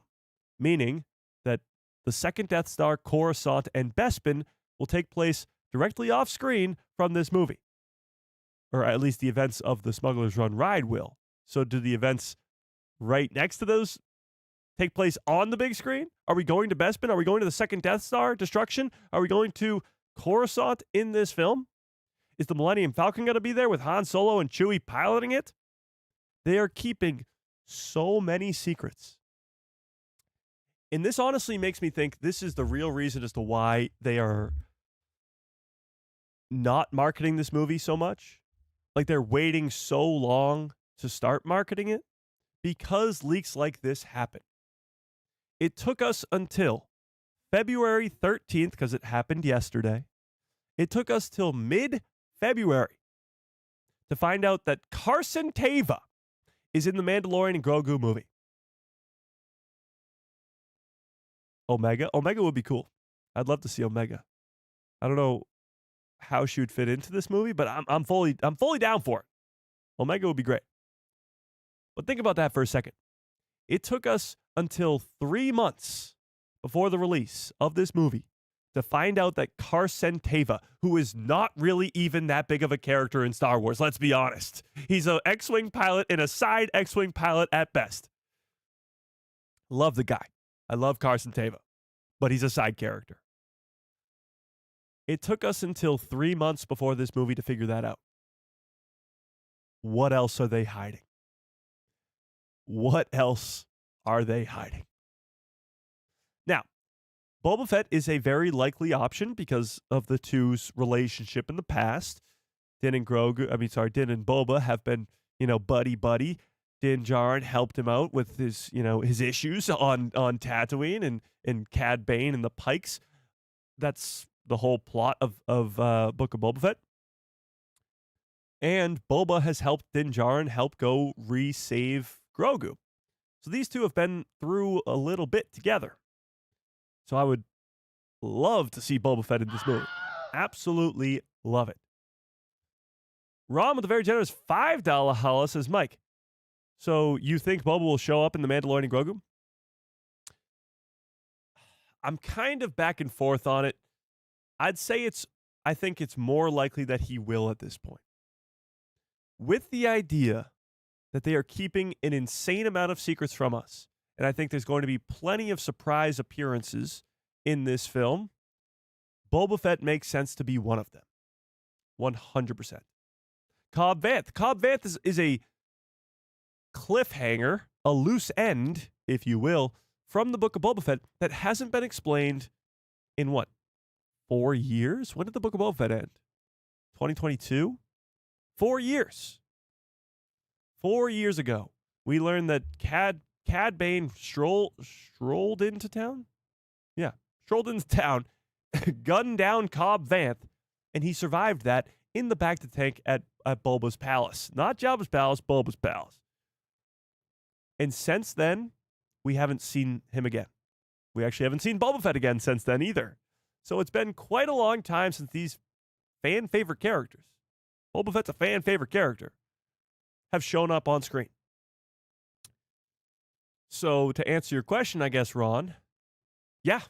meaning that the second Death Star, Coruscant, and Bespin will take place directly off screen from this movie. Or at least the events of the Smuggler's Run ride will. So do the events right next to those take place on the big screen? Are we going to Bespin? Are we going to the second Death Star destruction? Are we going to Coruscant in this film? Is the Millennium Falcon going to be there with Han Solo and Chewie piloting it? They are keeping so many secrets. And this honestly makes me think this is the real reason as to why they are not marketing this movie so much. Like, they're waiting so long to start marketing it because leaks like this happen. It took us until February 13th, because it happened yesterday. It took us till mid-February to find out that Carson Teva is in the Mandalorian and Grogu movie. Omega would be cool. I'd love to see Omega. I don't know how she would fit into this movie, but I'm fully down for it. Omega would be great. But think about that for a second. It took us until 3 months before the release of this movie to find out that Carson Teva, who is not really even that big of a character in Star Wars, let's be honest. He's an X-Wing pilot and a side X-Wing pilot at best. Love the guy. I love Carson Teva, but he's a side character. It took us until 3 months before this movie to figure that out. What else are they hiding? What else are they hiding? Now, Boba Fett is a very likely option because of the two's relationship in the past. Din and Boba have been, buddy-buddy. Din Djarin helped him out with his issues on Tatooine and Cad Bane and the Pikes. That's the whole plot of Book of Boba Fett. And Boba has helped Din Djarin go re-save Grogu. So these two have been through a little bit together. So I would love to see Boba Fett in this movie. Absolutely love it. Ron with a very generous $5 holla says, Mike, so you think Boba will show up in The Mandalorian and Grogu? I'm kind of back and forth on it. I'd say I think it's more likely that he will at this point. With the idea that they are keeping an insane amount of secrets from us, and I think there's going to be plenty of surprise appearances in this film, Boba Fett makes sense to be one of them. 100%. Cobb Vanth. Cobb Vanth is a cliffhanger, a loose end, if you will, from the Book of Boba Fett that hasn't been explained in what? 4 years? When did the Book of Boba Fett end? 2022? 4 years. 4 years ago, we learned that Cad Bane strolled into town? Yeah, strolled into town, gunned down Cobb Vanth, and he survived that in the back to tank at Boba's palace. Not Jabba's palace, Boba's palace. And since then, we haven't seen him again. We actually haven't seen Boba Fett again since then either. So it's been quite a long time since these fan-favorite characters, Boba Fett's a fan-favorite character, have shown up on screen. So to answer your question, I guess, Ron, yeah,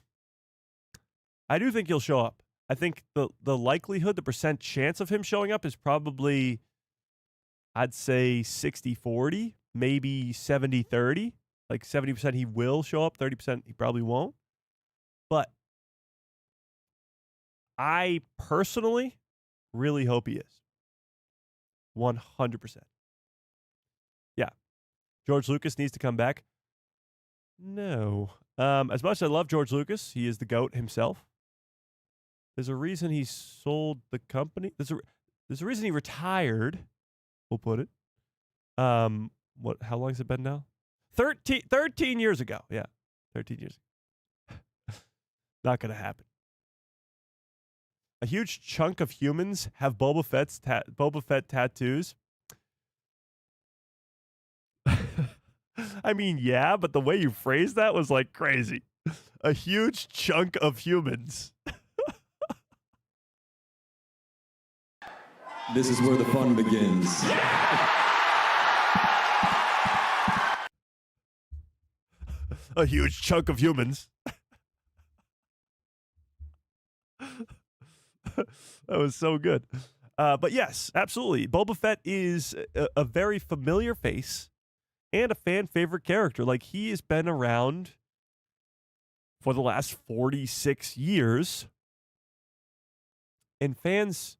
I do think he'll show up. I think the likelihood, the percent chance of him showing up is probably, I'd say 60-40, maybe 70-30. Like 70% he will show up, 30% he probably won't. But I personally really hope he is. 100%. Yeah. George Lucas needs to come back. No. As much as I love George Lucas, he is the GOAT himself. There's a reason he sold the company. There's a reason he retired, we'll put it. How long has it been now? 13 years ago. Yeah, 13 years. Not going to happen. A huge chunk of humans have Boba Fett tattoos. I mean, yeah, but the way you phrased that was like crazy. A huge chunk of humans. This is where the fun begins. A huge chunk of humans. That was so good. But yes, absolutely. Boba Fett is a very familiar face and a fan favorite character. Like, he has been around for the last 46 years. And fans,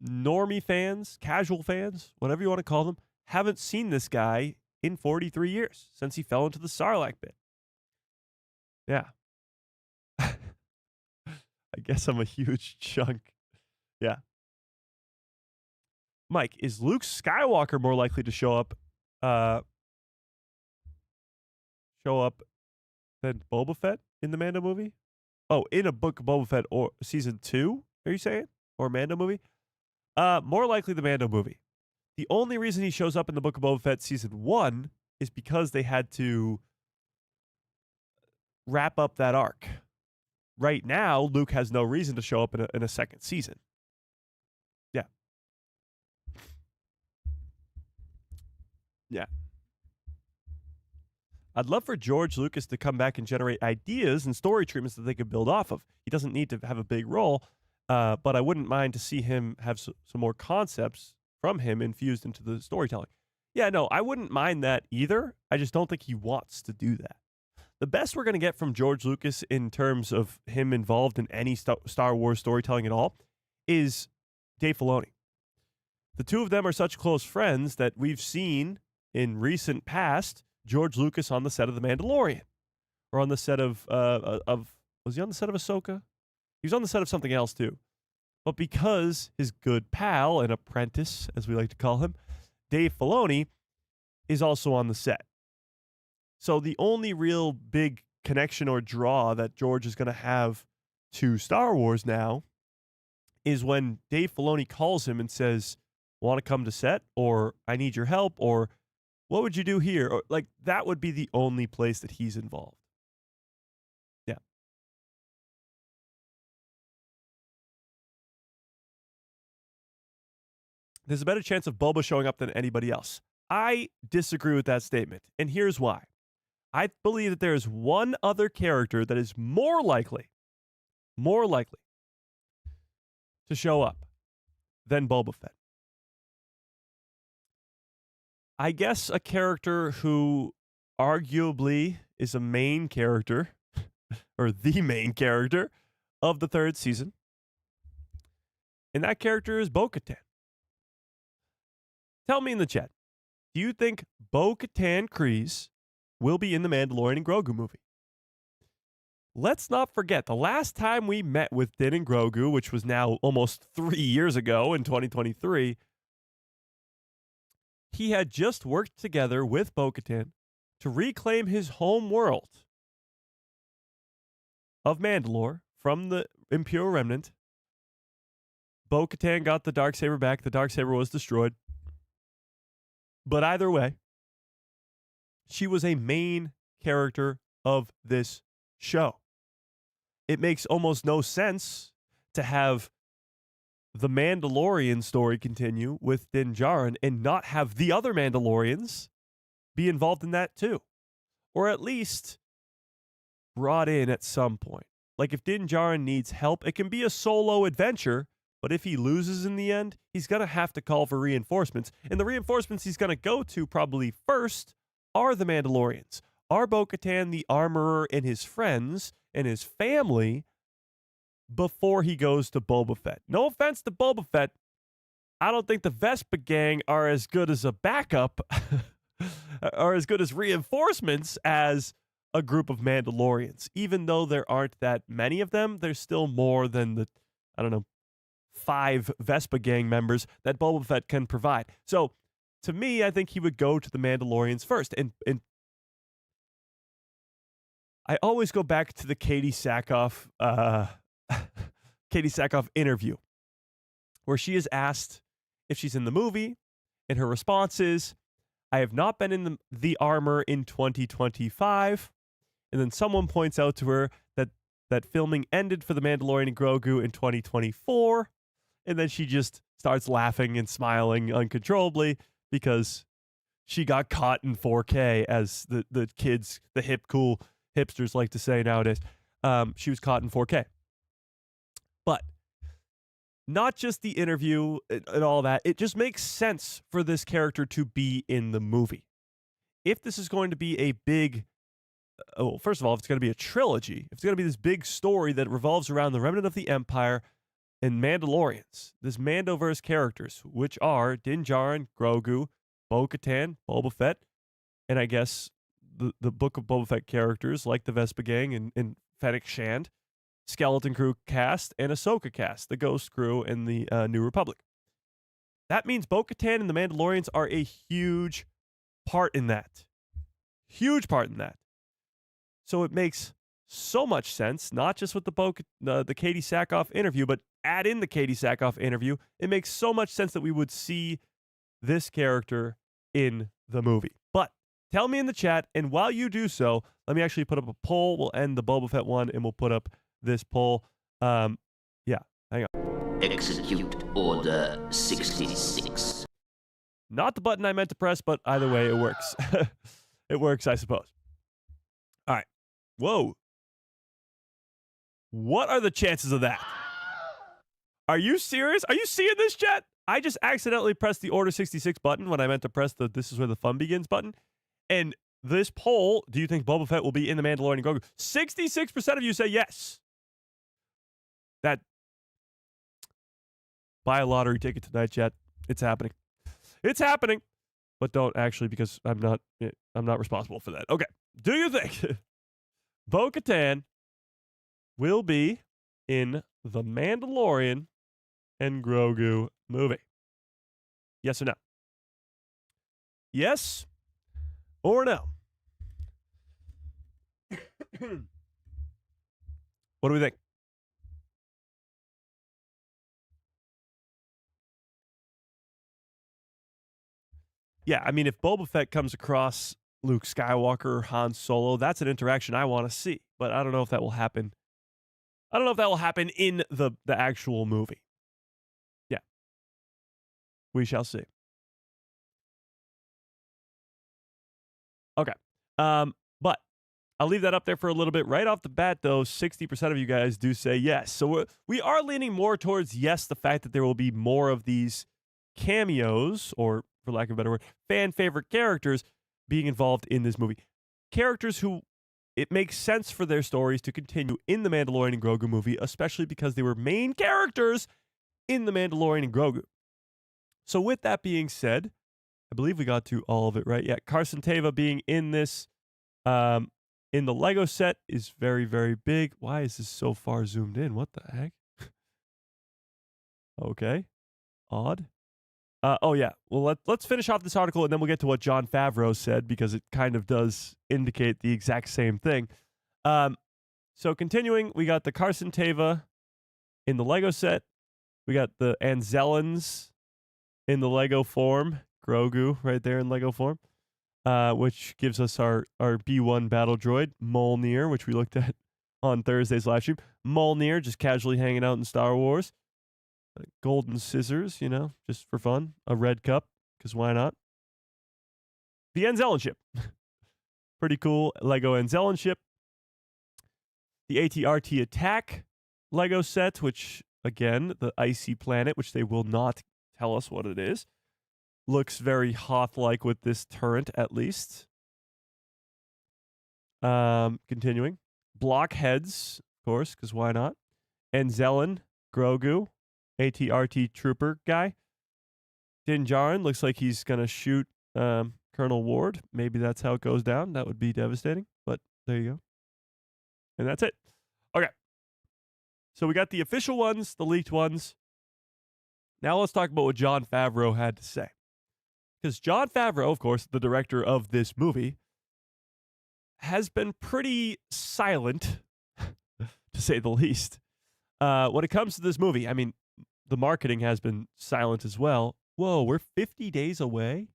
normie fans, casual fans, whatever you want to call them, haven't seen this guy in 43 years since he fell into the Sarlacc pit. Yeah. I guess I'm a huge chunk. Yeah. Mike, is Luke Skywalker more likely to show up than Boba Fett in the Mando movie? Oh, in a Book of Boba Fett or season 2, are you saying? Or Mando movie? More likely the Mando movie. The only reason he shows up in the Book of Boba Fett season 1 is because they had to wrap up that arc. Right now, Luke has no reason to show up in a second season. Yeah. Yeah. I'd love for George Lucas to come back and generate ideas and story treatments that they could build off of. He doesn't need to have a big role, but I wouldn't mind to see him have some more concepts from him infused into the storytelling. Yeah, no, I wouldn't mind that either. I just don't think he wants to do that. The best we're going to get from George Lucas in terms of him involved in any Star Wars storytelling at all is Dave Filoni. The two of them are such close friends that we've seen in recent past George Lucas on the set of The Mandalorian, or on the set of was he on the set of Ahsoka? He was on the set of something else too. But because his good pal and apprentice, as we like to call him, Dave Filoni, is also on the set. So the only real big connection or draw that George is going to have to Star Wars now is when Dave Filoni calls him and says, "Want to come to set?" or "I need your help," or "What would you do here?" Or like that would be the only place that he's involved. Yeah. There's a better chance of Boba showing up than anybody else. I disagree with that statement, and here's why. I believe that there is one other character that is more likely to show up than Boba Fett. I guess a character who arguably is a main character, or the main character of the third season, and that character is Bo-Katan. Tell me in the chat, do you think Bo-Katan Kryze will be in the Mandalorian and Grogu movie? Let's not forget, the last time we met with Din and Grogu, which was now almost 3 years ago in 2023, he had just worked together with Bo-Katan to reclaim his home world of Mandalore from the Imperial Remnant. Bo-Katan got the Darksaber back. The Darksaber was destroyed. But either way, she was a main character of this show. It makes almost no sense to have the Mandalorian story continue with Din Djarin and not have the other Mandalorians be involved in that too. Or at least brought in at some point. Like if Din Djarin needs help, it can be a solo adventure, but if he loses in the end, he's going to have to call for reinforcements. And the reinforcements he's going to go to probably first are the Mandalorians. Are Bo-Katan, the armorer, and his friends and his family before he goes to Boba Fett. No offense to Boba Fett. I don't think the Vespa gang are as good as a backup or as good as reinforcements as a group of Mandalorians. Even though there aren't that many of them, there's still more than the, 5 Vespa gang members that Boba Fett can provide. So, to me, I think he would go to the Mandalorians first. And I always go back to the Katie Sackhoff interview, where she is asked if she's in the movie, and her response is, "I have not been in the armor in 2025. And then someone points out to her that filming ended for The Mandalorian and Grogu in 2024. And then she just starts laughing and smiling uncontrollably because she got caught in 4K, as the kids, the hip, cool hipsters like to say nowadays. She was caught in 4K. But not just the interview and all that. It just makes sense for this character to be in the movie. If this is going to be a big, first of all, if it's going to be a trilogy, if it's going to be this big story that revolves around the remnant of the Empire and Mandalorians, this Mandoverse characters, which are Din Djarin, Grogu, Bo-Katan, Boba Fett, and I guess the Book of Boba Fett characters like the Vespa Gang and Fennec Shand, Skeleton Crew cast, and Ahsoka cast, the Ghost Crew and the New Republic. That means Bo-Katan and the Mandalorians are a huge part in that. Huge part in that. So it makes so much sense, not just with the Katie Sackhoff interview, but add in the Katie Sackhoff interview. It makes so much sense that we would see this character in the movie. But tell me in the chat, and while you do so, let me actually put up a poll. We'll end the Boba Fett one, and we'll put up this poll. Hang on. Execute Order 66. Not the button I meant to press, but either way, it works. It works, I suppose. All right. Whoa. What are the chances of that? Are you serious? Are you seeing this, chat? I just accidentally pressed the Order 66 button when I meant to press the This is where the fun begins button. And this poll, do you think Boba Fett will be in The Mandalorian and Grogu? 66% of you say yes. That. Buy a lottery ticket tonight, chat. It's happening. It's happening. But don't actually, because I'm not responsible for that. Okay. Do you think Bo-Katan will be in The Mandalorian and Grogu movie? Yes or no? Yes or no? What do we think? Yeah, I mean, if Boba Fett comes across Luke Skywalker or Han Solo, that's an interaction I want to see. But I don't know if that will happen. I don't know if that will happen in the actual movie. Yeah. We shall see. Okay. But I'll leave that up there for a little bit. Right off the bat, though, 60% of you guys do say yes. So we are leaning more towards yes, the fact that there will be more of these cameos, or for lack of a better word, fan favorite characters being involved in this movie. Characters who it makes sense for their stories to continue in the Mandalorian and Grogu movie, especially because they were main characters in the Mandalorian and Grogu. So with that being said, I believe we got to all of it, right? Yeah, Carson Teva being in this, in the Lego set is very, very big. Why is this so far zoomed in? What the heck? Okay. Odd. Oh, yeah. Well, let's finish off this article, and then we'll get to what Jon Favreau said, because it kind of does indicate the exact same thing. So continuing, we got the Carson Teva in the Lego set. We got the Anzellans in the Lego form. Grogu right there in Lego form, which gives us our B1 battle droid, Mjolnir, which we looked at on Thursday's live stream. Mjolnir just casually hanging out in Star Wars. Golden scissors, just for fun. A red cup, because why not? The Anzellan ship. Pretty cool Lego Anzellan ship. The AT-RT Attack Lego set, which, again, the icy planet, which they will not tell us what it is. Looks very Hoth-like with this turret, at least. Continuing. Blockheads, of course, because why not? Anzellan, Grogu, AT-RT Trooper guy. Din Djarin looks like he's going to shoot Colonel Ward. Maybe that's how it goes down. That would be devastating, but there you go. And that's it. Okay. So we got the official ones, the leaked ones. Now let's talk about what Jon Favreau had to say. Because Jon Favreau, of course, the director of this movie, has been pretty silent, to say the least, when it comes to this movie. I mean, the marketing has been silent as well. Whoa, we're 50 days away?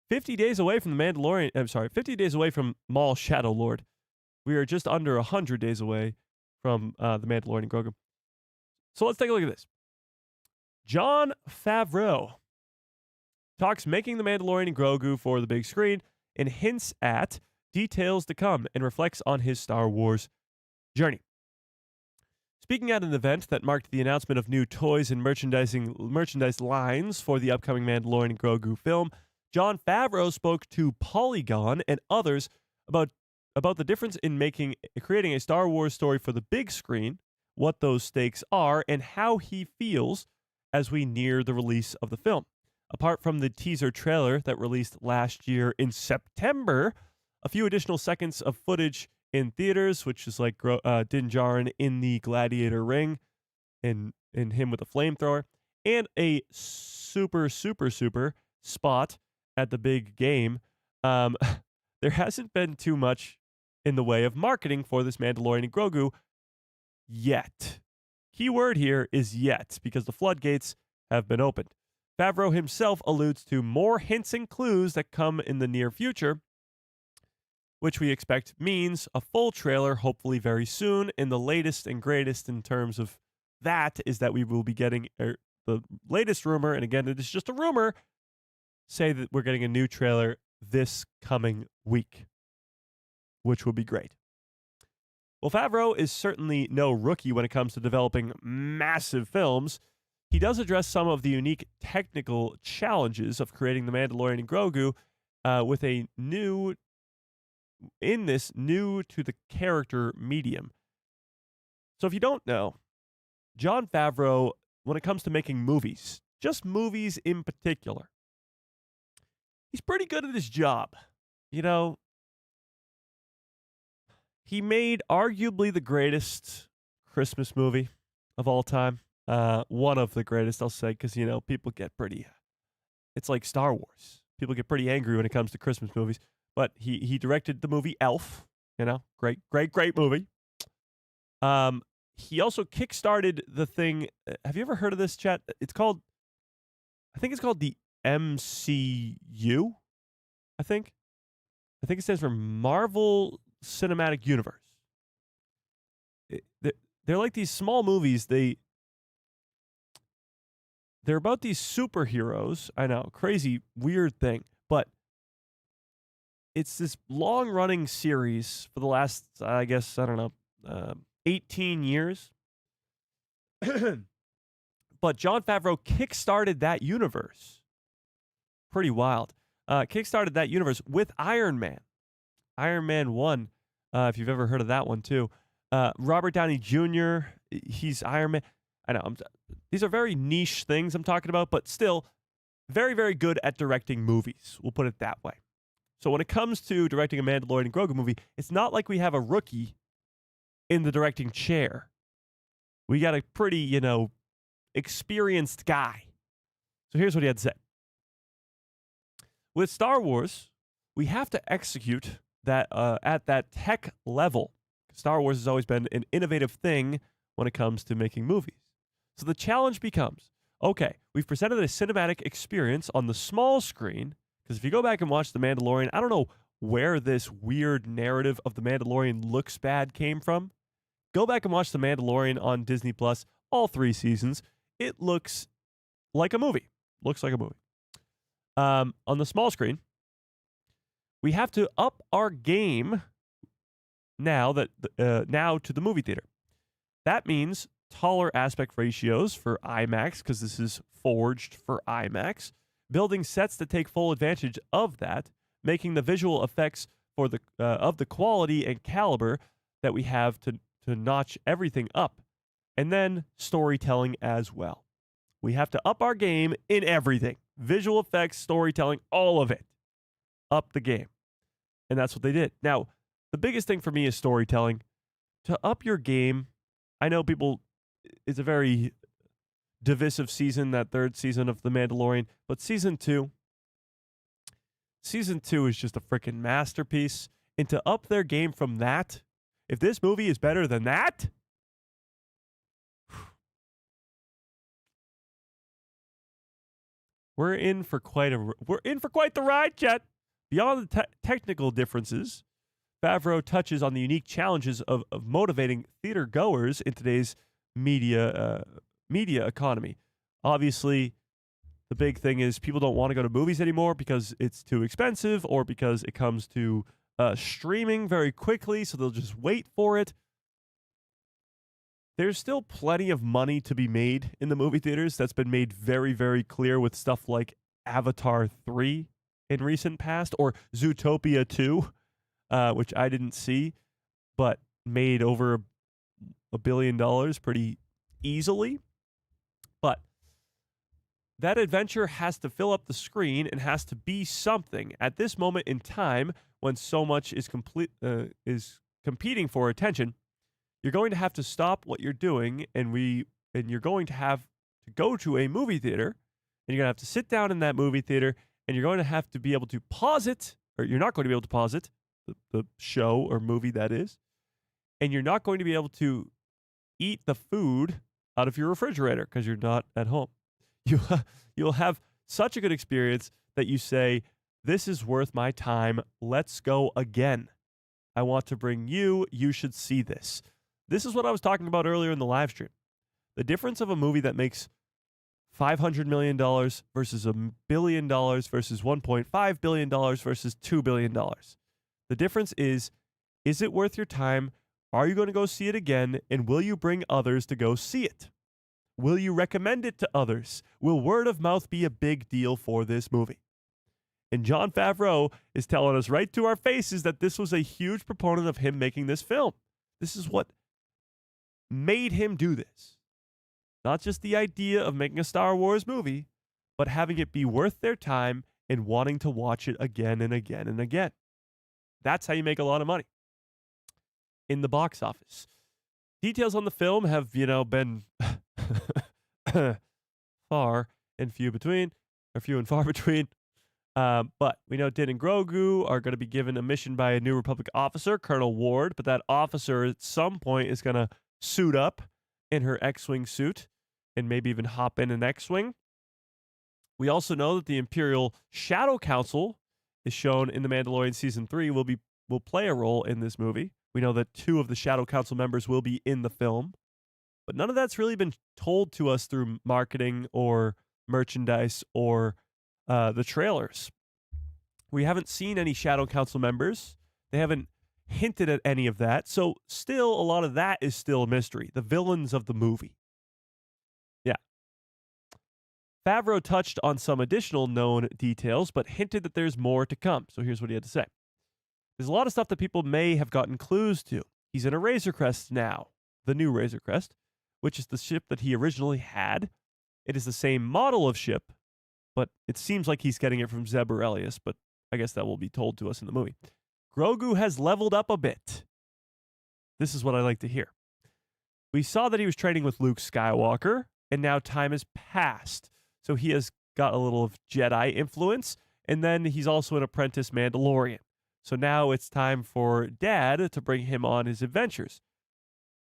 50 days away from the Mandalorian. I'm sorry, 50 days away from Maul Shadow Lord. We are just under 100 days away from the Mandalorian and Grogu. So let's take a look at this. Jon Favreau talks making the Mandalorian and Grogu for the big screen and hints at details to come and reflects on his Star Wars journey. Speaking at an event that marked the announcement of new toys and merchandise lines for the upcoming Mandalorian and Grogu film, Jon Favreau spoke to Polygon and others about the difference in creating a Star Wars story for the big screen, what those stakes are, and how he feels as we near the release of the film. Apart from the teaser trailer that released last year in September, a few additional seconds of footage in theaters, which is like Din Djarin in the gladiator ring and him with a flamethrower, and a super spot at the big game. There hasn't been too much in the way of marketing for this Mandalorian and Grogu yet. Key word here is yet, because the floodgates have been opened. Favreau himself alludes to more hints and clues that come in the near future, which we expect means a full trailer hopefully very soon. And the latest and greatest in terms of that is that we will be getting the latest rumor, and again, it is just a rumor, say that we're getting a new trailer this coming week, which would be great. Well, Favreau is certainly no rookie when it comes to developing massive films. He does address some of the unique technical challenges of creating The Mandalorian and Grogu with a new to the character medium. So if you don't know, Jon Favreau, when it comes to making movies, just movies in particular, he's pretty good at his job. You know, he made arguably the greatest Christmas movie of all time. One of the greatest, I'll say, because, you know, people get pretty... It's like Star Wars. People get pretty angry when it comes to Christmas movies. But he directed the movie Elf. You know, great movie. He also kickstarted the thing... Have you ever heard of this, chat? I think it's called the MCU, I think. I think it stands for Marvel Cinematic Universe. They're like these small movies. They're about these superheroes. I know, crazy, weird thing. But it's this long-running series for the last, I guess, 18 years. But Jon Favreau kickstarted that universe. Pretty wild. Kickstarted that universe with Iron Man. Iron Man 1, if you've ever heard of that one too. Robert Downey Jr., he's Iron Man. I know, these are very niche things I'm talking about, but still very, very good at directing movies. We'll put it that way. So when it comes to directing a Mandalorian and Grogu movie, it's not like we have a rookie in the directing chair. We got a pretty, experienced guy. So here's what he had to say. With Star Wars, we have to execute that at that tech level. Star Wars has always been an innovative thing when it comes to making movies. So the challenge becomes, okay, we've presented a cinematic experience on the small screen, because if you go back and watch The Mandalorian, I don't know where this weird narrative of The Mandalorian looks bad came from. Go back and watch The Mandalorian on Disney Plus, all 3 seasons. It looks like a movie. On the small screen, we have to up our game now to the movie theater. That means taller aspect ratios for IMAX, because this is forged for IMAX, building sets to take full advantage of that, making the visual effects for of the quality and caliber that we have to notch everything up, and then storytelling as well. We have to up our game in everything. Visual effects, storytelling, all of it. Up the game. And that's what they did. Now, the biggest thing for me is storytelling. To up your game, I know it's a very divisive season, that 3rd season of The Mandalorian, but season 2 is just a freaking masterpiece. And to up their game from that, if this movie is better than that, we're in for quite the ride, chat. Beyond the technical differences, Favreau touches on the unique challenges of motivating theater goers in today's media economy. Obviously, the big thing is people don't want to go to movies anymore because it's too expensive, or because it comes to streaming very quickly, so they'll just wait for it. There's still plenty of money to be made in the movie theaters. That's been made very, very clear with stuff like Avatar 3 in recent past, or Zootopia 2, which I didn't see, but made over $1 billion pretty easily. But that adventure has to fill up the screen and has to be something. At this moment in time, when so much is competing for attention, you're going to have to stop what you're doing, and you're going to have to go to a movie theater, and you're going to have to sit down in that movie theater, and you're going to have to be able to pause it, or you're not going to be able to pause it, the show or movie that is, and you're not going to be able to eat the food out of your refrigerator because you're not at home. You'll have such a good experience that you say, this is worth my time. Let's go again. I want to bring you. You should see this. This is what I was talking about earlier in the live stream. The difference of a movie that makes $500 million versus $1 billion versus $1.5 billion versus $2 billion. The difference is it worth your time? Are you going to go see it again? And will you bring others to go see it? Will you recommend it to others? Will word of mouth be a big deal for this movie? And Jon Favreau is telling us right to our faces that this was a huge proponent of him making this film. This is what made him do this. Not just the idea of making a Star Wars movie, but having it be worth their time and wanting to watch it again and again and again. That's how you make a lot of money in the box office. Details on the film have, been far and few and far between. But we know Din and Grogu are going to be given a mission by a New Republic officer, Colonel Ward, but that officer at some point is going to suit up in her X-Wing suit and maybe even hop in an X-Wing. We also know that the Imperial Shadow Council is shown in The Mandalorian Season 3 will play a role in this movie. We know that 2 of the Shadow Council members will be in the film, but none of that's really been told to us through marketing or merchandise or the trailers. We haven't seen any Shadow Council members. They haven't hinted at any of that. So still, a lot of that is still a mystery. The villains of the movie. Yeah. Favreau touched on some additional known details, but hinted that there's more to come. So here's what he had to say. There's a lot of stuff that people may have gotten clues to. He's in a Razor Crest now, the new Razor Crest, which is the ship that he originally had. It is the same model of ship, but it seems like he's getting it from Zeb or Elias, but I guess that will be told to us in the movie. Grogu has leveled up a bit. This is what I like to hear. We saw that he was training with Luke Skywalker, and now time has passed. So he has got a little of Jedi influence, and then he's also an apprentice Mandalorian. So now it's time for Dad to bring him on his adventures.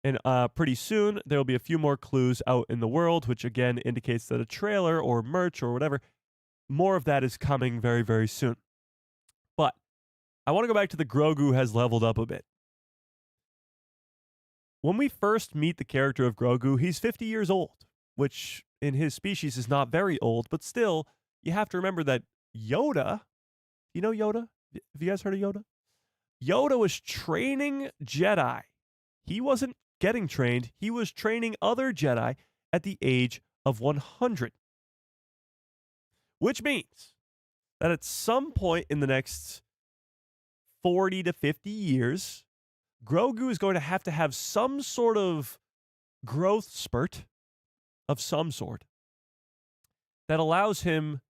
And pretty soon, there will be a few more clues out in the world, which again indicates that a trailer or merch or whatever, more of that is coming very, very soon. But I want to go back to the Grogu has leveled up a bit. When we first meet the character of Grogu, he's 50 years old, which in his species is not very old, but still, you have to remember that Yoda, you know Yoda? Have you guys heard of Yoda? Yoda was training Jedi. He wasn't getting trained. He was training other Jedi at the age of 100. Which means that at some point in the next 40 to 50 years, Grogu is going to have some sort of growth spurt of some sort that allows him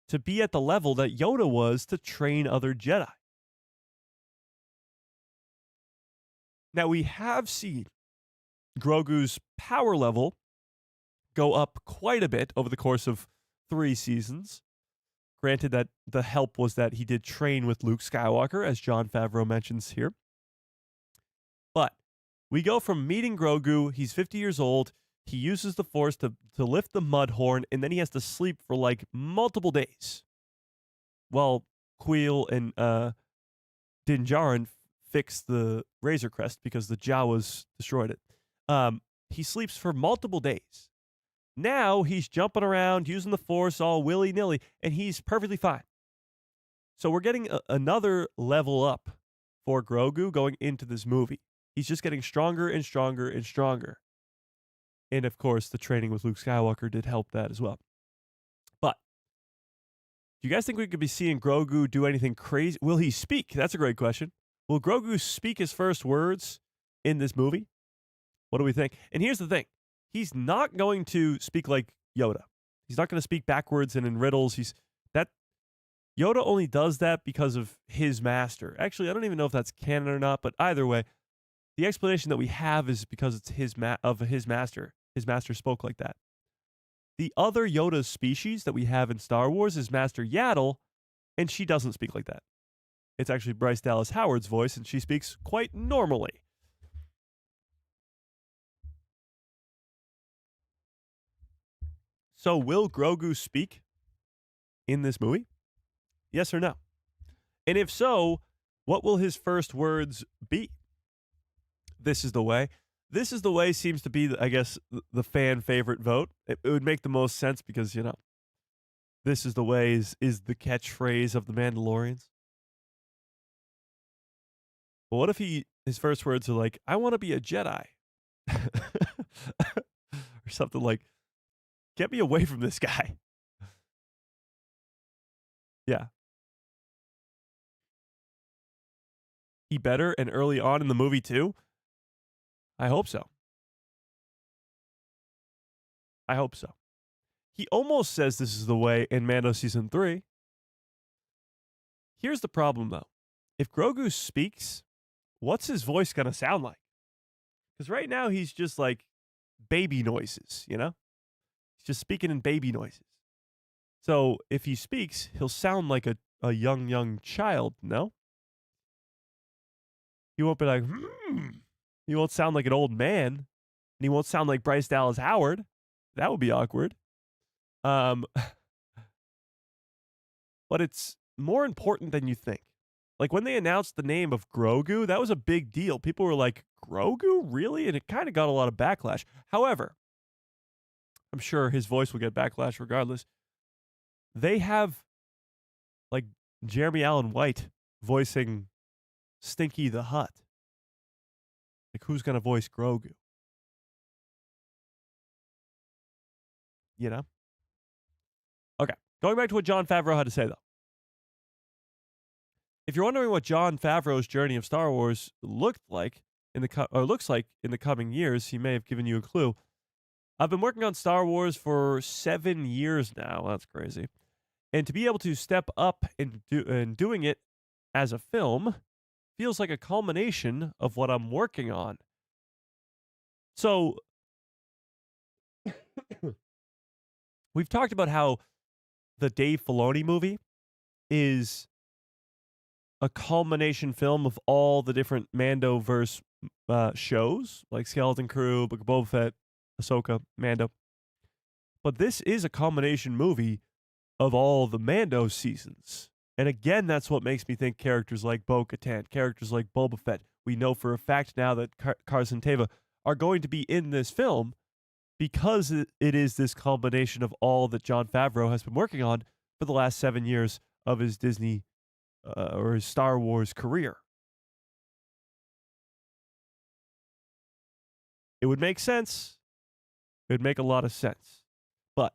to be at the level that Yoda was to train other Jedi. Now, we have seen Grogu's power level go up quite a bit over the course of 3 seasons. Granted that the help was that he did train with Luke Skywalker, as Jon Favreau mentions here. But we go from meeting Grogu, he's 50 years old, he uses the Force to lift the Mudhorn, and then he has to sleep for like multiple days. While Queel and Din Djarin fix the Razor Crest because the Jawas destroyed it. He sleeps for multiple days. Now he's jumping around, using the Force all willy-nilly, and he's perfectly fine. So we're getting another level up for Grogu going into this movie. He's just getting stronger and stronger and stronger. And of course, the training with Luke Skywalker did help that as well. But do you guys think we could be seeing Grogu do anything crazy? Will he speak? That's a great question. Will Grogu speak his first words in this movie? What do we think? And here's the thing. He's not going to speak like Yoda. He's not going to speak backwards and in riddles. Yoda only does that because of his master. Actually, I don't even know if that's canon or not, but either way, the explanation that we have is because it's his master. His master spoke like that. The other Yoda species that we have in Star Wars is Master Yaddle, and she doesn't speak like that. It's actually Bryce Dallas Howard's voice, and she speaks quite normally. So will Grogu speak in this movie? Yes or no? And if so, what will his first words be? This is the way. This is the way seems to be, I guess, the fan favorite vote. It would make the most sense because, this is the way is the catchphrase of the Mandalorians. But what if his first words are like, I want to be a Jedi? Or something like, get me away from this guy. Yeah. He better and early on in the movie too? I hope so. I hope so. He almost says this is the way in Mando Season 3. Here's the problem, though. If Grogu speaks, what's his voice going to sound like? Because right now he's just like baby noises, He's just speaking in baby noises. So if he speaks, he'll sound like a young child, no? He won't be like, He won't sound like an old man. And he won't sound like Bryce Dallas Howard. That would be awkward. But it's more important than you think. Like when they announced the name of Grogu, that was a big deal. People were like, Grogu? Really? And it kind of got a lot of backlash. However, I'm sure his voice will get backlash regardless. They have like Jeremy Allen White voicing Stinky the Hut. Like who's going to voice Grogu? Okay, going back to what Jon Favreau had to say, though. If you're wondering what Jon Favreau's journey of Star Wars looks like in the coming years, he may have given you a clue. I've been working on Star Wars for 7 years now. That's crazy. And to be able to step up and doing it as a film feels like a culmination of what I'm working on. So we've talked about how the Dave Filoni movie is a culmination film of all the different Mandoverse shows, like Skeleton Crew, Book of Boba Fett, Ahsoka, Mando. But this is a culmination movie of all the Mando seasons. And again, that's what makes me think characters like Bo-Katan, characters like Boba Fett, we know for a fact now that Carson Teva are going to be in this film because it is this culmination of all that Jon Favreau has been working on for the last 7 years of his Disney or his Star Wars career. It would make sense. It would make a lot of sense. But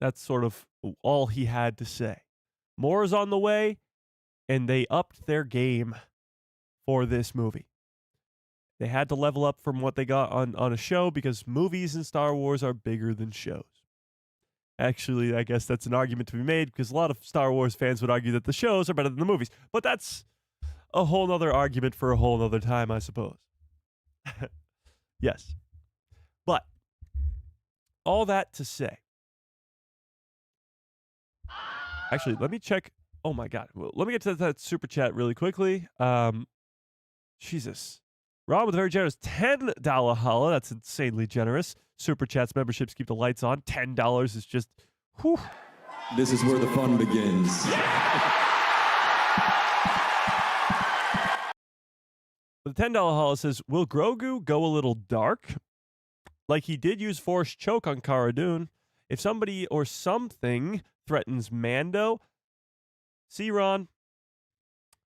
that's sort of all he had to say. More is on the way, and they upped their game for this movie. They had to level up from what they got on a show because movies in Star Wars are bigger than shows. Actually, I guess that's an argument to be made because a lot of Star Wars fans would argue that the shows are better than the movies. But that's a whole nother argument for a whole nother time, I suppose. Yes. But all that to say. Actually, let me check. Oh, my God. Well, let me get to that super chat really quickly. Jesus. Ron with a very generous $10 holla. That's insanely generous. Super chats, memberships keep the lights on. $10 is just, whew. This is where the fun begins. The $10 holla says, will Grogu go a little dark? Like he did use Force Choke on Cara Dune. If somebody or something threatens Mando, see, Ron,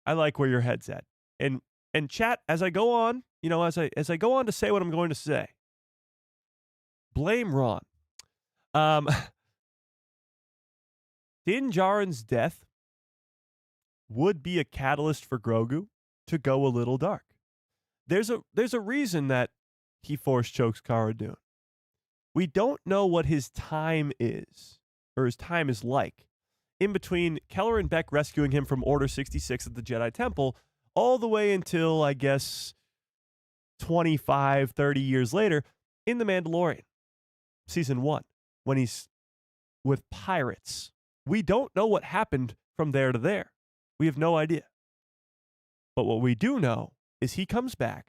I like where your head's at. And chat, as I go on, as I go on to say what I'm going to say, blame Ron. Din Djarin's death would be a catalyst for Grogu to go a little dark. There's a reason that he force chokes Cara Dune. We don't know what his time is, or his time is like, in between Keller and Beck rescuing him from Order 66 at the Jedi Temple all the way until, I guess, 25, 30 years later in The Mandalorian, Season 1, when he's with pirates. We don't know what happened from there to there. We have no idea. But what we do know is he comes back,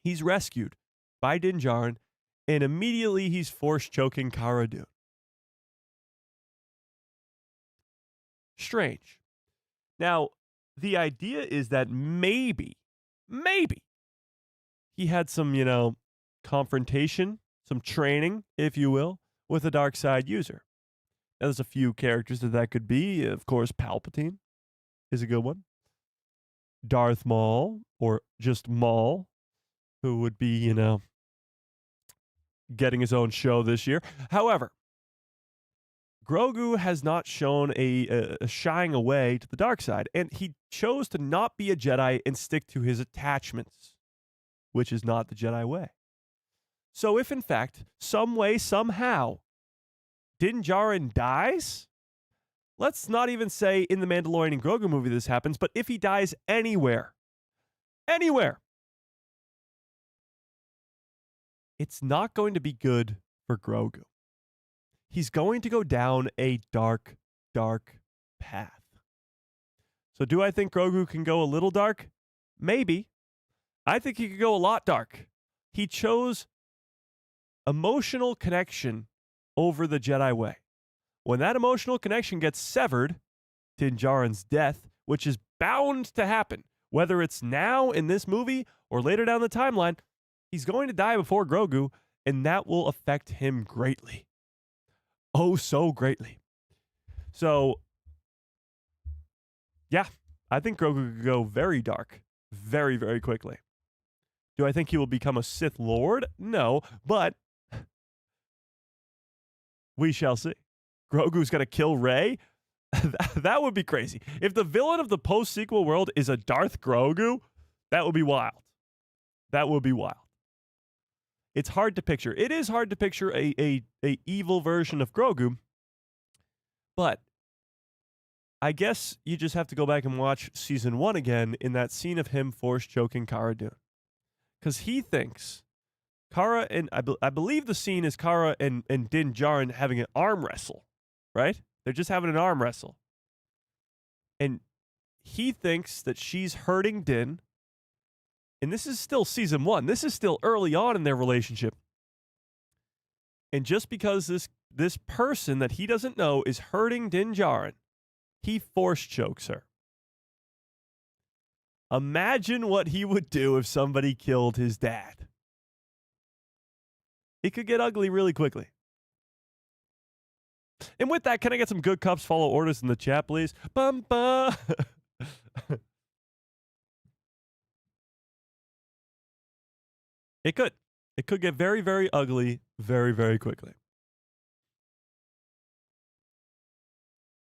he's rescued by Din Djarin, and immediately he's force choking Cara Dune. Strange. Now, the idea is that maybe, he had some, confrontation, some training, if you will, with a dark side user. Now, there's a few characters that could be. Of course, Palpatine is a good one. Darth Maul, or just Maul, who would be, getting his own show this year. However, Grogu has not shown a shying away to the dark side, and he chose to not be a Jedi and stick to his attachments, which is not the Jedi way. So if, in fact, some way, somehow, Din Djarin dies, let's not even say in the Mandalorian and Grogu movie this happens, but if he dies anywhere, it's not going to be good for Grogu. He's going to go down a dark, dark path. So do I think Grogu can go a little dark? Maybe. I think he could go a lot dark. He chose emotional connection over the Jedi way. When that emotional connection gets severed, Din Djarin's death, which is bound to happen, whether it's now in this movie or later down the timeline, he's going to die before Grogu, and that will affect him greatly. Oh, so greatly. So, yeah, I think Grogu could go very dark, very, very quickly. Do I think he will become a Sith Lord? No, but we shall see. Grogu's going to kill Rey? That would be crazy. If the villain of the post-sequel world is a Darth Grogu, that would be wild. That would be wild. It's hard to picture. It is hard to picture a evil version of Grogu, but I guess you just have to go back and watch season 1 again in that scene of him force choking Cara Dune. Because he thinks Cara and I believe the scene is Cara and Din Djarin having an arm wrestle, right? They're just having an arm wrestle. And he thinks that she's hurting Din. And this is still season 1. This is still early on in their relationship. And just because this person that he doesn't know is hurting Din Djarin, he force chokes her. Imagine what he would do if somebody killed his dad. It could get ugly really quickly. And with that, can I get some good cups, follow orders in the chat, please? Bum, bum. It could. It could get very, very ugly very, very quickly.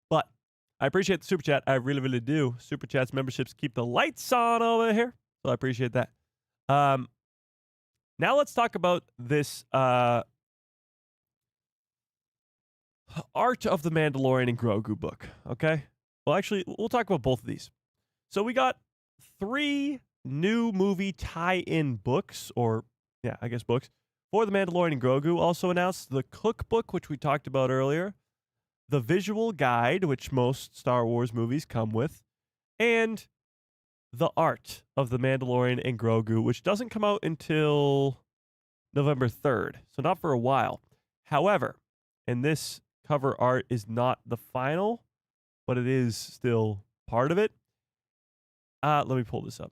But I appreciate the super chat. I really, really do. Super chats, memberships keep the lights on over here. So I appreciate that. Now let's talk about this Art of the Mandalorian and Grogu book. Okay? Well, actually, we'll talk about both of these. So we got 3 new movie tie-in books, or books, for The Mandalorian and Grogu. Also announced the cookbook, which we talked about earlier, the visual guide, which most Star Wars movies come with, and the art of The Mandalorian and Grogu, which doesn't come out until November 3rd, so not for a while. However, and this cover art is not the final, but it is still part of it. Let me pull this up.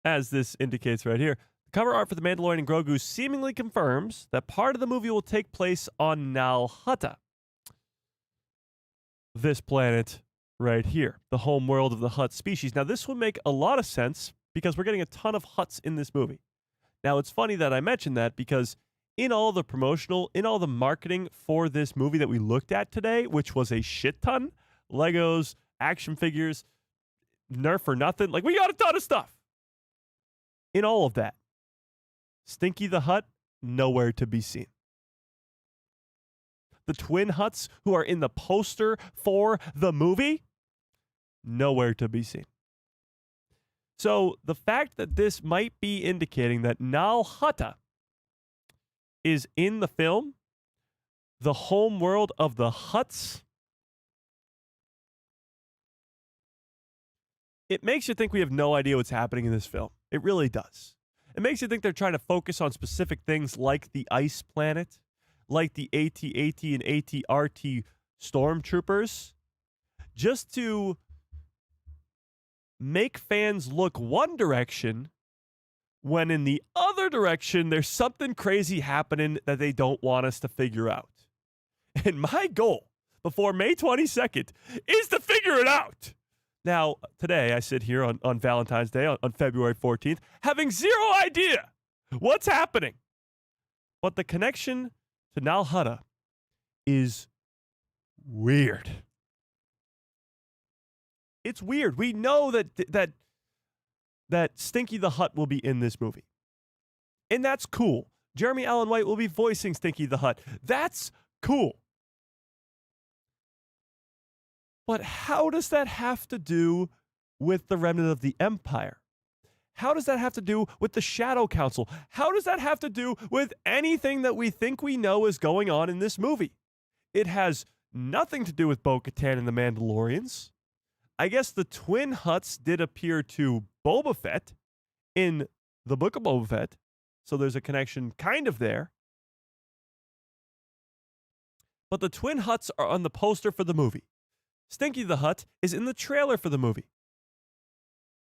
As this indicates right here, the cover art for The Mandalorian and Grogu seemingly confirms that part of the movie will take place on Nal Hutta, this planet right here, the home world of the Hutt species. Now, this will make a lot of sense because we're getting a ton of Hutts in this movie. Now, it's funny that I mentioned that because in all the promotional, in all the marketing for this movie that we looked at today, which was a shit ton, Legos, action figures, Nerf or nothing, like we got a ton of stuff. In all of that, Stinky the Hutt, nowhere to be seen. The twin Hutts who are in the poster for the movie, nowhere to be seen. So the fact that this might be indicating that Nal Hutta is in the film, the home world of the Hutts, it makes you think we have no idea what's happening in this film. It really does. It makes you think they're trying to focus on specific things like the ice planet, like the AT-AT and AT-RT stormtroopers, just to make fans look one direction when in the other direction there's something crazy happening that they don't want us to figure out. And my goal before May 22nd is to figure it out. Now, today I sit here on Valentine's Day, on February 14th, having zero idea what's happening. But the connection to Nal Hutta is weird. It's weird. We know that Stinky the Hutt will be in this movie. And that's cool. Jeremy Allen White will be voicing Stinky the Hutt. That's cool. But how does that have to do with the remnant of the Empire? How does that have to do with the Shadow Council? How does that have to do with anything that we think we know is going on in this movie? It has nothing to do with Bo-Katan and the Mandalorians. I guess the twin Hutts did appear to Boba Fett in the Book of Boba Fett, so there's a connection kind of there. But the twin Hutts are on the poster for the movie. Stinky the Hutt is in the trailer for the movie.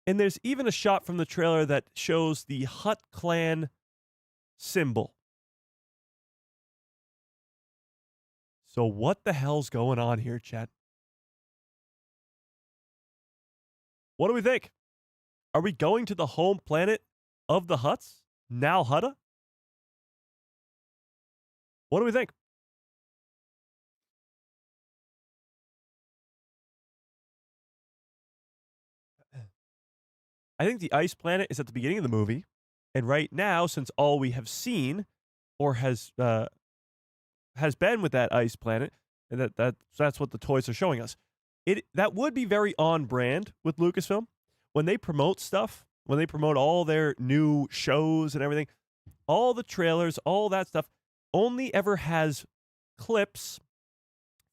And there's even a shot from the trailer that shows the Hutt clan symbol. So what the hell's going on here, chat? What do we think? Are we going to the home planet of the Hutts? Nal Hutta? What do we think? I think the ice planet is at the beginning of the movie. And right now, since all we have seen or has been with that ice planet, and that's what the toys are showing us. That would be very on brand with Lucasfilm. When they promote stuff, when they promote all their new shows and everything, all the trailers, all that stuff only ever has clips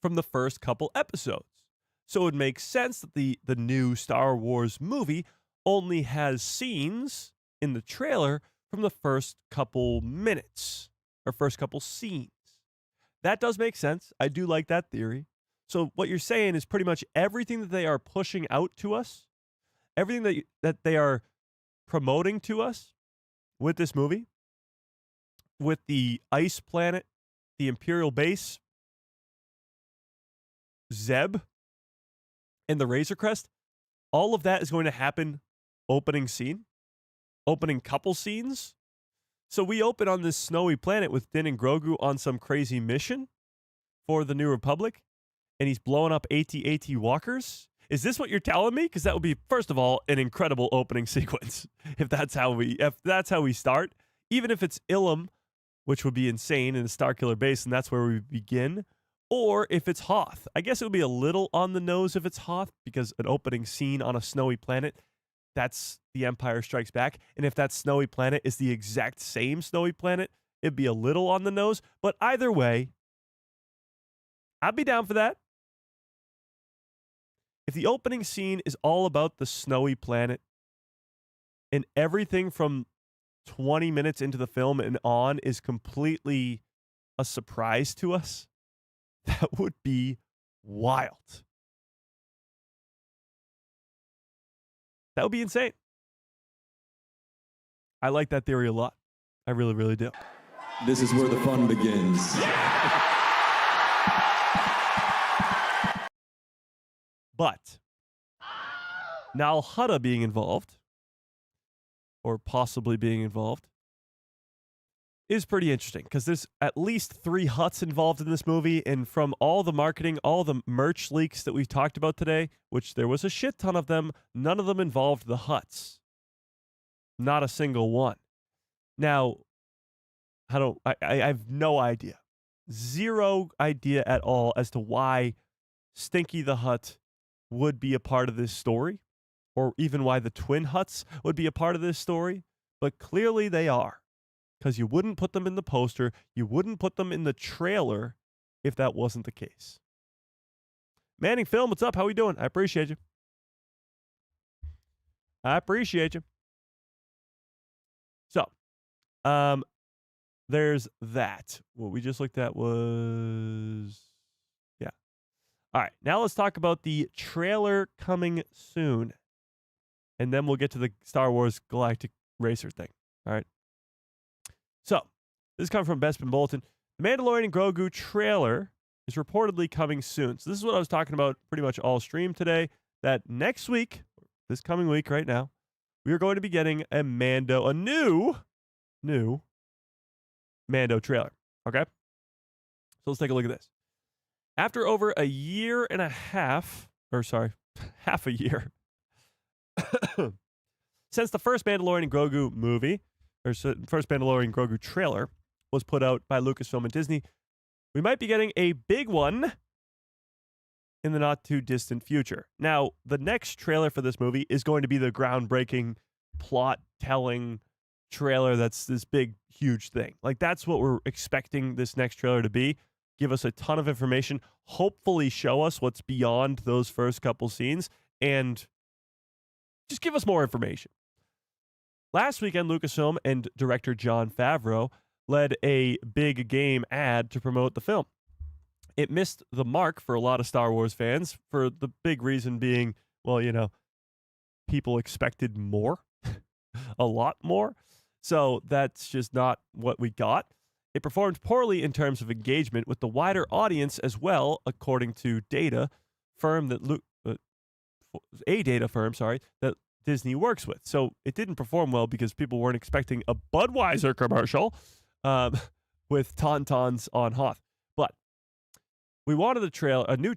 from the first couple episodes. So it makes sense that the new Star Wars movie only has scenes in the trailer from the first couple minutes or first couple scenes. That does make sense. I do like that theory. So what you're saying is pretty much everything that they are pushing out to us, everything that they are promoting to us with this movie, with the ice planet, the Imperial base, Zeb, and the Razor Crest, all of that is going to happen opening scene, opening couple scenes. So we open on this snowy planet with Din and Grogu on some crazy mission for the New Republic, and he's blowing up AT-AT walkers. Is this what you're telling me? Because that would be, first of all, an incredible opening sequence. If that's how we start, even if it's Ilum, which would be insane in the Starkiller base, and that's where we begin. Or if it's Hoth. I guess it would be a little on the nose if it's Hoth, because an opening scene on a snowy planet, that's The Empire Strikes Back. And if that snowy planet is the exact same snowy planet, it'd be a little on the nose. But either way, I'd be down for that. If the opening scene is all about the snowy planet and everything from 20 minutes into the film and on is completely a surprise to us, that would be wild. That would be insane. I like that theory a lot. I really, really do. This is where the fun begins. But Nal Hutta being involved, or possibly being involved, is pretty interesting because there's at least 3 Hutts involved in this movie. And from all the marketing, all the merch leaks that we've talked about today, which there was a shit ton of them, none of them involved the Hutts. Not a single one. Now, I have no idea. Zero idea at all as to why Stinky the Hutt would be a part of this story, or even why the twin Hutts would be a part of this story, but clearly they are, because you wouldn't put them in the poster, you wouldn't put them in the trailer if that wasn't the case. Manning Film, what's up? How we doing? I appreciate you. I appreciate you. So, there's that. What we just looked at was... All right, now let's talk about the trailer coming soon. and then we'll get to the Star Wars Galactic Racer thing. All right. So, this is coming from Bespin Bolton. The Mandalorian and Grogu trailer is reportedly coming soon. So, this is what I was talking about pretty much all stream today, that next week, this coming week right now, we are going to be getting a new Mando trailer. Okay? So, let's take a look at this. After over a year and a half, half a year, since the first Mandalorian and Grogu movie, or first Mandalorian Grogu trailer was put out by Lucasfilm and Disney, we might be getting a big one in the not too distant future. Now, the next trailer for this movie is going to be the groundbreaking, plot-telling trailer that's this big, huge thing. Like, that's what we're expecting this next trailer to be. Give us a ton of information, hopefully show us what's beyond those first couple scenes, and just give us more information. Last weekend, Lucasfilm and director Jon Favreau led a big game ad to promote the film. It missed the mark for a lot of Star Wars fans, for the big reason being, well, people expected more, a lot more. So that's just not what we got. It performed poorly in terms of engagement with the wider audience as well, according to data firm that that Disney works with. So it didn't perform well because people weren't expecting a Budweiser commercial with Tauntauns on Hoth. But we wanted a new trailer. A new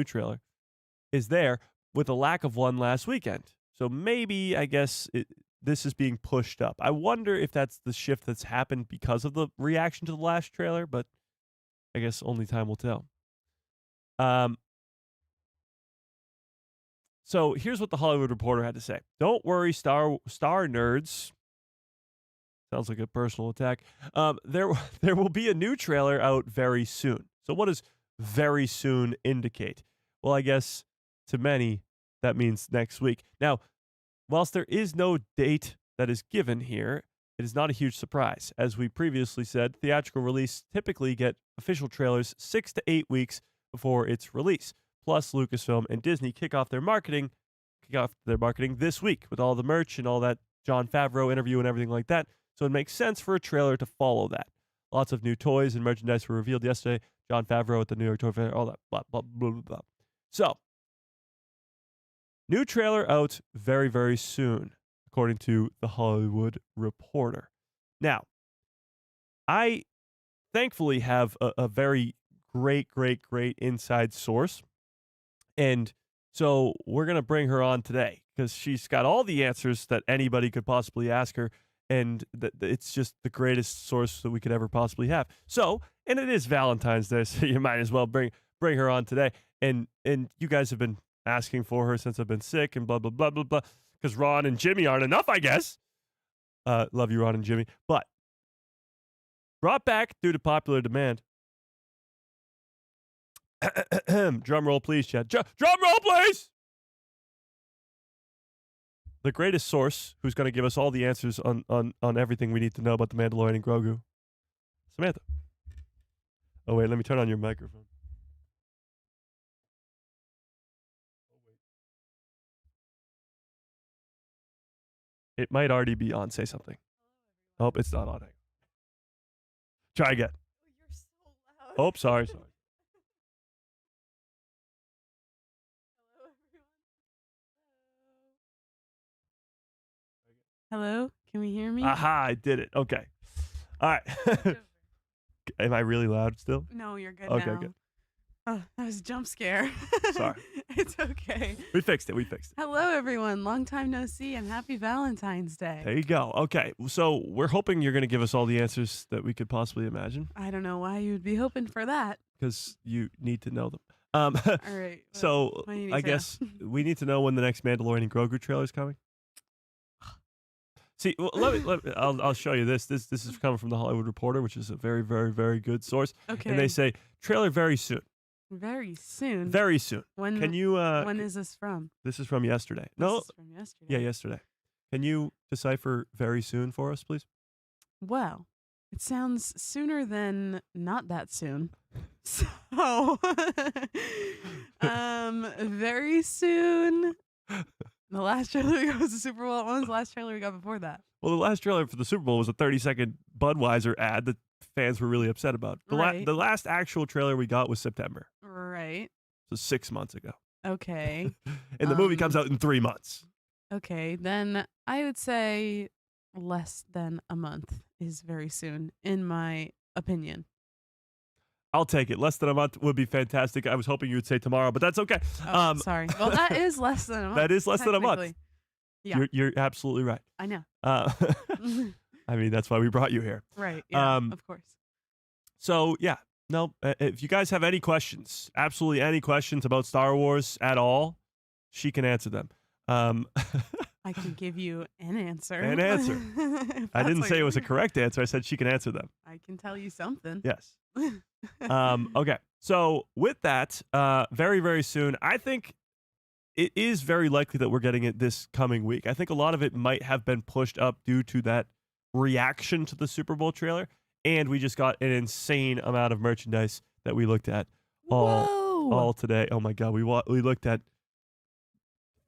trailer is there with a lack of one last weekend. So maybe, I guess, this is being pushed up. I wonder if that's the shift that's happened because of the reaction to the last trailer, but I guess only time will tell. So here's what the Hollywood Reporter had to say. Don't worry, Star nerds. Sounds like a personal attack. There will be a new trailer out very soon. So what does very soon indicate? Well, I guess to many, that means next week. Now, whilst there is no date that is given here, it is not a huge surprise. As we previously said, theatrical release typically get official trailers 6 to 8 weeks before its release. Plus, Lucasfilm and Disney kick off their marketing this week with all the merch and all that Jon Favreau interview and everything like that. So it makes sense for a trailer to follow that. Lots of new toys and merchandise were revealed yesterday. Jon Favreau at the New York Toy Fair, all that, blah, blah, blah, blah, blah. So, new trailer out very, very soon, according to the Hollywood Reporter. Now, I thankfully have a very great inside source. And so we're going to bring her on today because she's got all the answers that anybody could possibly ask her. And it's just the greatest source that we could ever possibly have. So, and it is Valentine's Day, so you might as well bring her on today. And you guys have been asking for her since I've been sick and blah, blah, blah, blah, blah. Because Ron and Jimmy aren't enough, I guess. Love you, Ron and Jimmy. But brought back due to popular demand. Drum roll, please, Chad. Drum roll, please! The greatest source who's going to give us all the answers on everything we need to know about the Mandalorian and Grogu. Samantha. Oh, wait, let me turn on your microphone. It might already be on. Say something. Oh, it's not on. Try again. Oh, you're so loud. Oh, sorry. Hello, everyone. Hello, can we hear me? Aha, I did it. Okay. All right. Am I really loud still? No, you're good Okay, now. good. Oh, that was a jump scare. Sorry. It's okay. We fixed it. Hello, everyone. Long time no see, and happy Valentine's Day. There you go. Okay. So we're hoping you're going to give us all the answers that we could possibly imagine. I don't know why you'd be hoping for that. Because you need to know them. All right. So what do you need I to guess we need to know when the next Mandalorian and Grogu trailer is coming. See, well, let me I'll show you this. This is coming from the Hollywood Reporter, which is a very, very, very good source. Okay. And they say trailer very soon. Very soon. Very soon. When? Can you? When is this from? This is from yesterday. This is from yesterday. Yeah, yesterday. Can you decipher very soon for us, please? Well, it sounds sooner than not that soon. So Very soon. The last trailer we got was the Super Bowl. When was the last trailer we got before that? Well, the last trailer for the Super Bowl was a 30-second Budweiser ad that fans were really upset about. Right. The last actual trailer we got was September. Right. So 6 months ago. Okay. And the movie comes out in 3 months. Okay, then I would say less than a month is very soon, in my opinion. I'll take it. Less than a month would be fantastic. I was hoping you would say tomorrow, but that's okay. Oh, sorry. Well, that is less than a month. That is less than a month. technically. Yeah, You're absolutely right. I know. I mean, that's why we brought you here. Right. Yeah. Um, Of course. So, yeah. No, if you guys have any questions, absolutely any questions about Star Wars at all, she can answer them. I can give you an answer. An answer. If I that's didn't what say it you- was a correct answer. I said she can answer them. I can tell you something. Yes. Okay. So with that, very, very soon, I think it is very likely that we're getting it this coming week. I think a lot of it might have been pushed up due to that reaction to the Super Bowl trailer. And we just got an insane amount of merchandise that we looked at all today. Oh my God. We looked at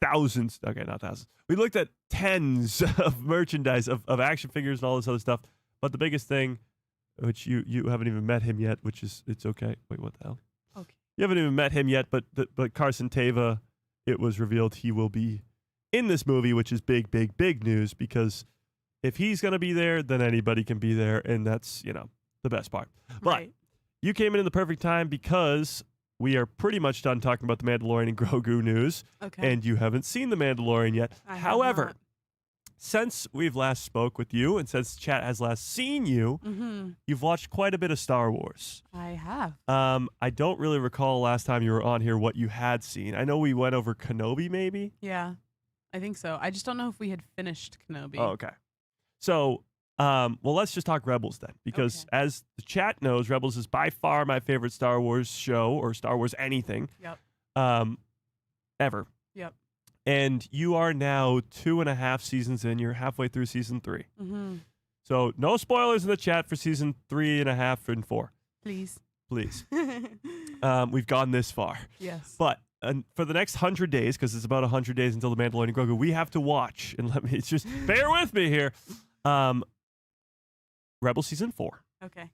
thousands. Okay, not thousands. We looked at tens of merchandise of action figures and all this other stuff. But the biggest thing, which you haven't even met him yet, which is, it's okay. Wait, what the hell? Okay. You haven't even met him yet, but Carson Teva, it was revealed he will be in this movie, which is big, big, big news, because if he's going to be there, then anybody can be there, and that's, the best part. But Right. you came in the perfect time because we are pretty much done talking about the Mandalorian and Grogu news, Okay. and you haven't seen the Mandalorian yet. I have However, not. since we've last spoke with you, and since chat has last seen you, you've watched quite a bit of Star Wars. I have. I don't really recall last time you were on here what you had seen. I know we went over Kenobi, maybe. Yeah, I think so. I just don't know if we had finished Kenobi. Oh, okay. So, well, let's just talk Rebels then, because as the chat knows, Rebels is by far my favorite Star Wars show or Star Wars anything. Yep. Ever. Yep. And you are now 2.5 seasons in. You're halfway through season 3. So no spoilers in the chat for season 3.5 and 4. Please. Please. We've gone this far. Yes. But for the next 100 days, because it's about 100 days until the Mandalorian and Grogu, we have to watch, and let me just bear with me here. Rebel season 4. Okay.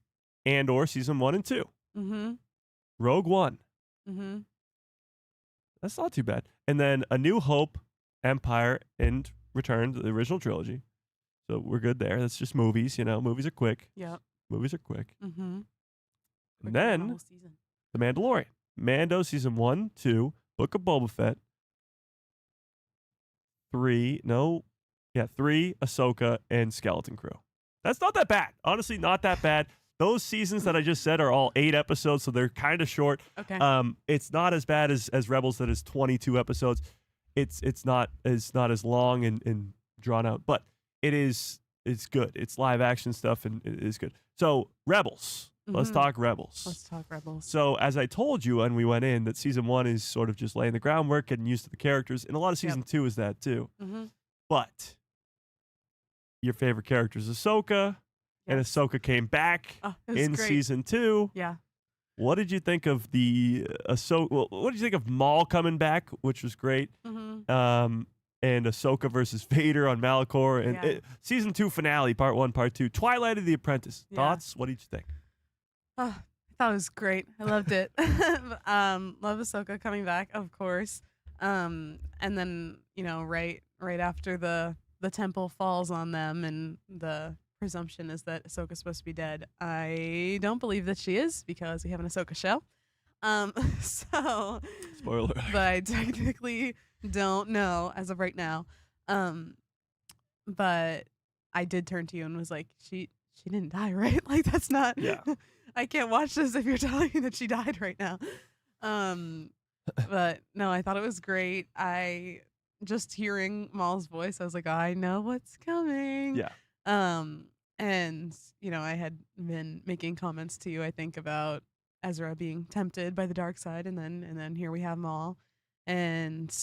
Andor season 1 and 2. Rogue One. That's not too bad. And then A New Hope, Empire, and Return, the original trilogy. So we're good there. That's just movies, Movies are quick. Yep. Movies are quick. Quicker And than the then whole season. The Mandalorian. Mando season 1, 2, Book of Boba Fett. 3, Ahsoka, and Skeleton Crew. That's not that bad. Honestly, not that bad. Those seasons that I just said are all 8 episodes, so they're kind of short. Okay. It's not as bad as Rebels that is 22 episodes. It's not as long and drawn out, but it's good. It's live action stuff and it is good. So Rebels. Let's talk Rebels. Let's talk Rebels. So as I told you when we went in, that season 1 is sort of just laying the groundwork, getting used to the characters, and a lot of season 2 is that too. But your favorite character is Ahsoka, and Ahsoka came back in great. season 2. Yeah. What did you think of the Ahsoka? Well, what did you think of Maul coming back, which was great? And Ahsoka versus Vader on Malachor, and season 2 finale, part 1, part 2, Twilight of the Apprentice. Yeah. Thoughts? What did you think? Oh, I thought it was great. I loved it. Love Ahsoka coming back, of course. And then right after the temple falls on them, and the presumption is that Ahsoka's supposed to be dead. I don't believe that she is, because we have an Ahsoka show. So Spoiler. but I technically don't know as of right now. But I did turn to you and was like, she didn't die, right? Like, that's not. Yeah. I can't watch this if you're telling me that she died right now. But no, I thought it was great. I just hearing Maul's voice, I was like, I know what's coming. Yeah. And I had been making comments to you, I think, about Ezra being tempted by the dark side, and then here we have Maul. And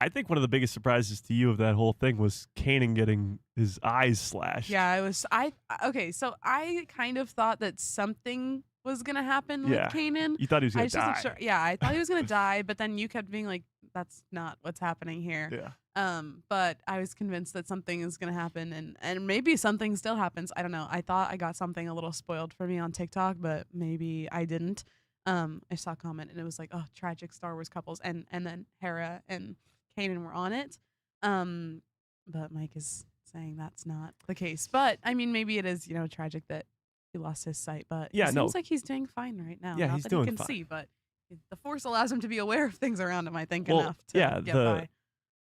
I think one of the biggest surprises to you of that whole thing was Kanan getting his eyes slashed. yeah, so I kind of thought that something was gonna happen Yeah. with Kanan. You thought he was I gonna just wasn't die. sure. Yeah, I thought he was gonna die, but then you kept being like, "That's not what's happening here." Yeah. But I was convinced that something is gonna happen, and maybe something still happens. I don't know. I thought I got something a little spoiled for me on TikTok, but maybe I didn't. I saw a comment and it was like, "Oh, tragic Star Wars couples," and then Hera and Kanan were on it. But Mike is saying that's not the case. But I mean, maybe it is, tragic that he lost his sight. But Yeah, it no. seems like he's doing fine right now. Yeah, not he's that doing he can fine. see, but the Force allows him to be aware of things around him. I think Well, enough to yeah, get by.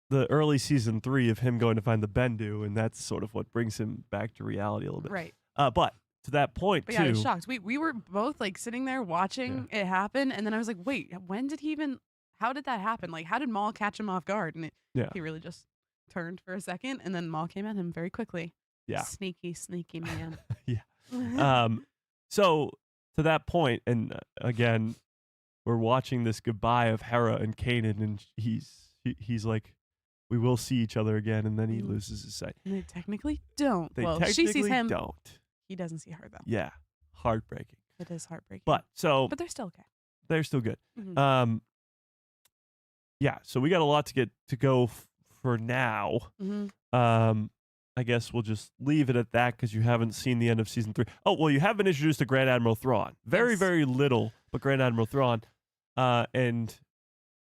the early season 3 of him going to find the Bendu, and that's sort of what brings him back to reality a little bit. Right. But to that point, But yeah, I too. was shocked. We were both like sitting there watching it happen, and then I was like, wait, when did he even? How did that happen? Like, how did Maul catch him off guard? And he really just turned for a second, and then Maul came at him very quickly. Yeah. Sneaky man. Yeah. So to that point, and again, we're watching this goodbye of Hera and Kanan, and he's like, we will see each other again, and then he loses his sight. And they technically don't. They well, technically she sees him. don't. He doesn't see her though. Yeah, heartbreaking. It is heartbreaking. But they're still okay. they're still good. Mm-hmm. Yeah. So we got a lot to go for now. Mm-hmm. I guess we'll just leave it at that because you haven't seen the end of season 3. Oh, well, you have been introduced to Grand Admiral Thrawn. Very, Yes. very little, but Grand Admiral Thrawn. And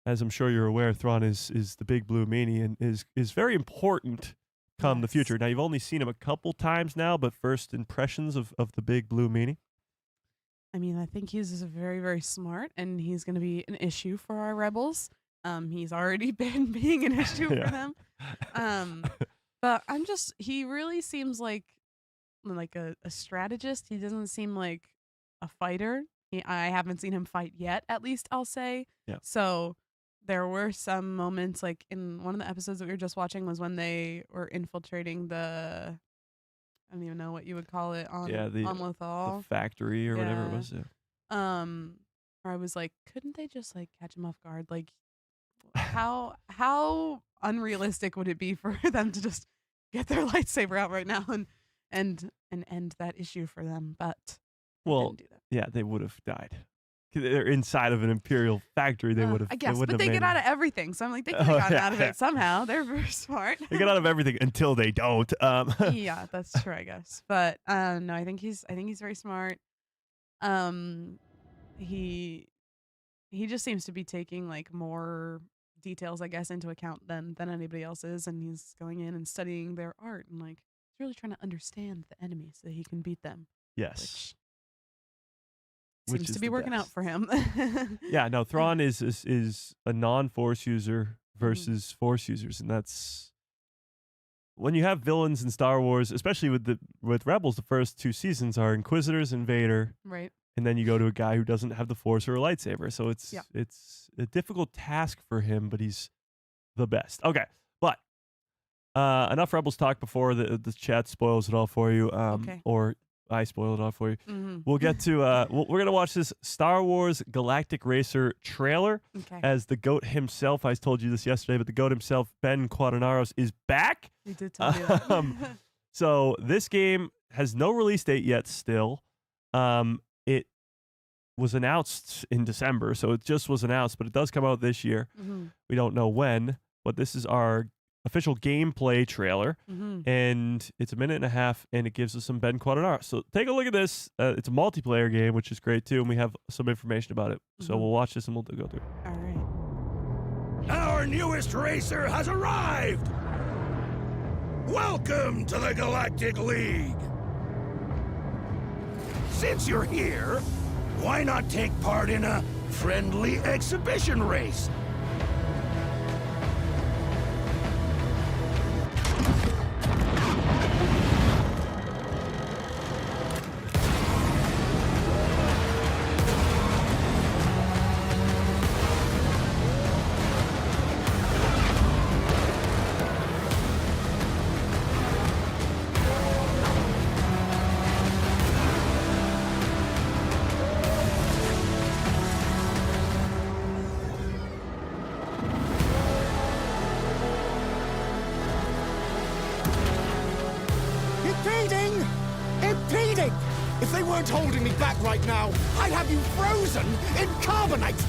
as I'm sure you're aware, Thrawn is the big blue meanie and is very important come the future. Now, you've only seen him a couple times now, but first impressions of the big blue meanie? I mean, I think he's very, very smart, and he's going to be an issue for our rebels. He's already been being an issue for them. But he really seems like a strategist. He doesn't seem like a fighter. I haven't seen him fight yet, at least I'll say. Yeah. So there were some moments, like in one of the episodes that we were just watching was when they were infiltrating I don't even know what you would call it on Lothal. The factory or whatever it was. Yeah. Where I was like, couldn't they just like catch him off guard? Like, how unrealistic would it be for them to just get their lightsaber out right now and end that issue for them? But they didn't do that. Yeah, they would have died. They're inside of an Imperial factory. They would have. I guess, but they get out of everything. So I'm like, they could have gotten out of it somehow. They're very smart. They get out of everything until they don't. Yeah, that's true, I guess. But no, I think he's very smart. He just seems to be taking like more details, I guess, into account than anybody else is, and he's going in and studying their art and like he's really trying to understand the enemy so that he can beat them. Yes. Which seems to be working out for him. Yeah, no, Thrawn is a non-Force user versus Force users, and that's when you have villains in Star Wars, especially with Rebels. The first 2 seasons are Inquisitors and Vader, right? And then you go to a guy who doesn't have the Force or a lightsaber, so it's a difficult task for him, but he's the best. Okay, but enough Rebels talk before the chat spoils it all for you, or I spoiled it all for you. Mm-hmm. We'll get to we're going to watch this Star Wars Galactic Racer trailer as the GOAT himself. I told you this yesterday, but the GOAT himself, Ben Quadinaros, is back. You did tell me that. So this game has no release date yet still. It was announced in December, so it just was announced, but it does come out this year. Mm-hmm. We don't know when, but this is our official gameplay trailer, and it's a minute and a half, and it gives us some Ben Quadinaros. So take a look at this. It's a multiplayer game, which is great too, and we have some information about it. So we'll watch this and we'll go through. All right. Our newest racer has arrived! Welcome to the Galactic League! Since you're here, why not take part in a friendly exhibition race? Impeding! Impeding! If they weren't holding me back right now, I'd have you frozen in carbonite!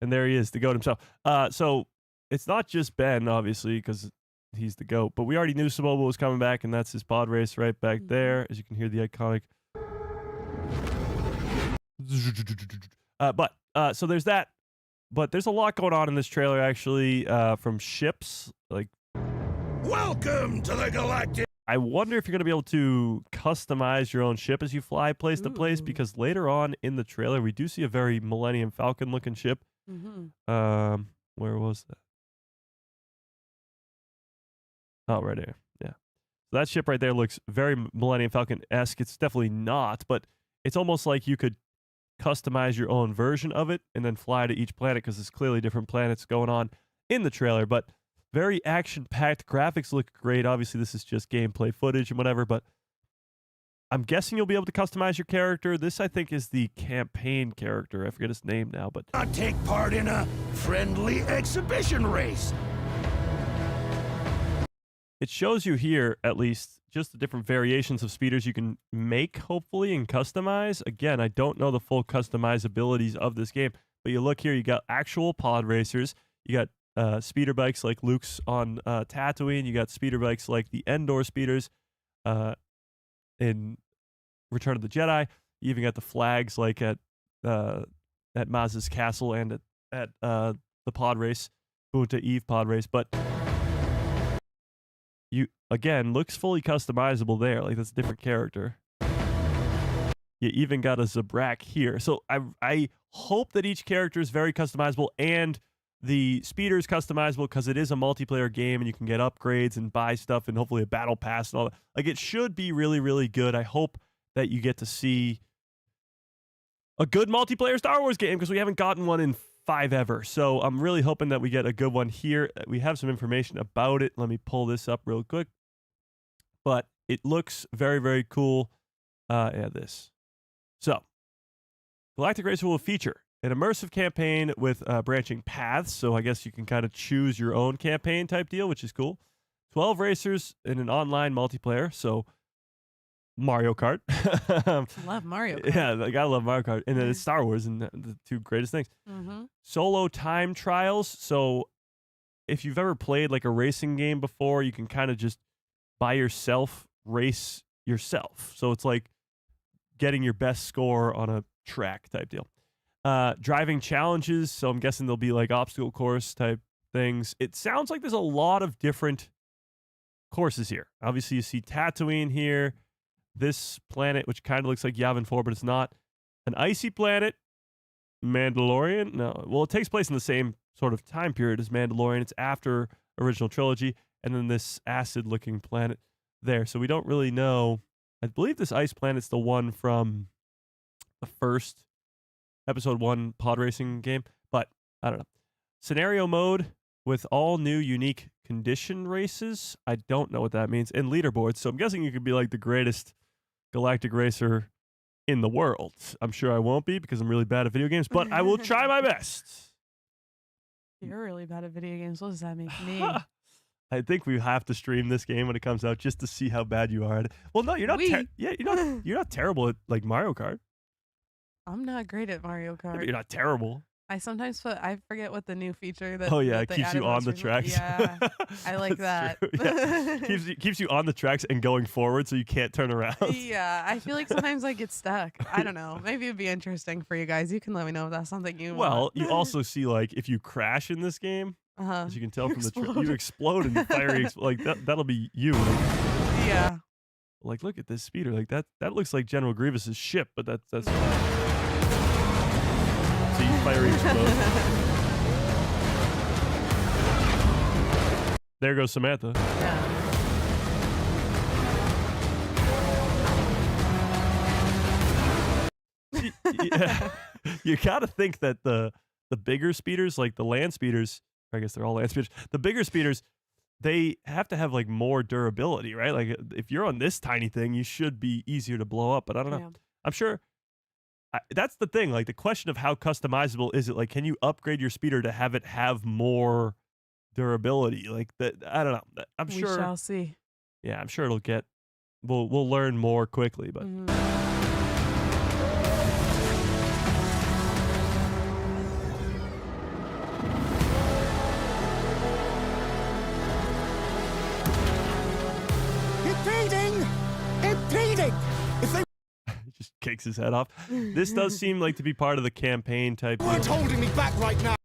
And there he is, the GOAT himself. So it's not just Ben, obviously, because he's the GOAT, but we already knew Saboba was coming back, and that's his pod race right back there, as you can hear the iconic. So there's that. But there's a lot going on in this trailer, actually, from ships. Like, Welcome to the Galactic... I wonder if you're going to be able to customize your own ship as you fly place to place, because later on in the trailer, we do see a very Millennium Falcon looking ship. Where was that? Oh, right here. Yeah. So that ship right there looks very Millennium Falcon-esque. It's definitely not, but it's almost like you could customize your own version of it and then fly to each planet, because there's clearly different planets going on in the trailer. But very action-packed. Graphics look great. Obviously, this is just gameplay footage and whatever, but I'm guessing you'll be able to customize your character. This, I think, is the campaign character. I forget his name now, but... Not take part in a friendly exhibition race. It shows you here, at least, just the different variations of speeders you can make, hopefully, and customize. Again, I don't know the full customizabilities of this game, but you look here, you got actual pod racers. You got speeder bikes like Luke's on Tatooine. You got speeder bikes like the Endor speeders in Return of the Jedi. You even got the flags like at Maz's castle and at the pod race, Boonta Eve pod race. But you, again, looks fully customizable there. Like, that's a different character. You even got a Zabrak here. So I hope that each character is very customizable, and the speeder is customizable because it is a multiplayer game and you can get upgrades and buy stuff and hopefully a battle pass and all that. Like, it should be really, really good. I hope that you get to see a good multiplayer Star Wars game, because we haven't gotten one in 5 ever. So I'm really hoping that we get a good one here. We have some information about it. Let me pull this up real quick. But it looks very, very cool. Yeah, this. So, Galactic Racer will feature an immersive campaign with branching paths, so I guess you can kind of choose your own campaign type deal, which is cool. 12 racers in an online multiplayer, so Mario Kart. Love Mario Kart. Yeah, like, I love Mario Kart. And then it's Star Wars, and the two greatest things. Solo time trials, so if you've ever played like a racing game before, you can kind of just by yourself race yourself. So it's like getting your best score on a track type deal. Driving challenges, so I'm guessing there'll be like obstacle course type things. It sounds like there's a lot of different courses here. Obviously, you see Tatooine here, this planet, which kind of looks like Yavin 4, but it's not. An icy planet, Mandalorian. No, well, it takes place in the same sort of time period as Mandalorian. It's after original trilogy, and then this acid-looking planet there. So we don't really know. I believe this ice planet's the one from the first Episode 1 pod racing game, but I don't know. Scenario mode with all new unique condition races. I don't know what that means. And leaderboards. So I'm guessing you could be like the greatest Galactic Racer in the world. I'm sure I won't be because I'm really bad at video games, but I will try my best. You're really bad at video games. What does that make me? I think we have to stream this game when it comes out just to see how bad you are at it. Well, no, you're not. You're not terrible at like Mario Kart. I'm not great at Mario Kart. Yeah, but you're not terrible. I sometimes I forget what the new feature that. Oh yeah, that it they keeps you added on was the recently. tracks. Yeah, I like that. Yeah. keeps you on the tracks and going forward, so you can't turn around. Yeah, I feel like sometimes I get stuck. I don't know. Maybe it'd be interesting for you guys. You can let me know if that's something you want. Well, you also see like if you crash in this game, as you can tell from the you explode and fiery like that'll be you. Yeah. Like, look at this speeder. Like that looks like General Grievous's ship, but that's. See, fiery explode. There goes Samantha. Yeah. You gotta think that the bigger speeders, like the land speeders, I guess they're all land speeders. The bigger speeders, they have to have like more durability, right? Like if you're on this tiny thing, you should be easier to blow up. But I don't know. Yeah. I'm sure that's the thing. Like the question of how customizable is it? Like, can you upgrade your speeder to have it have more durability? Like that, I don't know. I'm We sure. shall see. Yeah, I'm sure it'll get. We'll learn more quickly, but. Impeding! Impeding! If they Just kicks his head off. This does seem like to be part of the campaign type weren't deal. holding me back right now.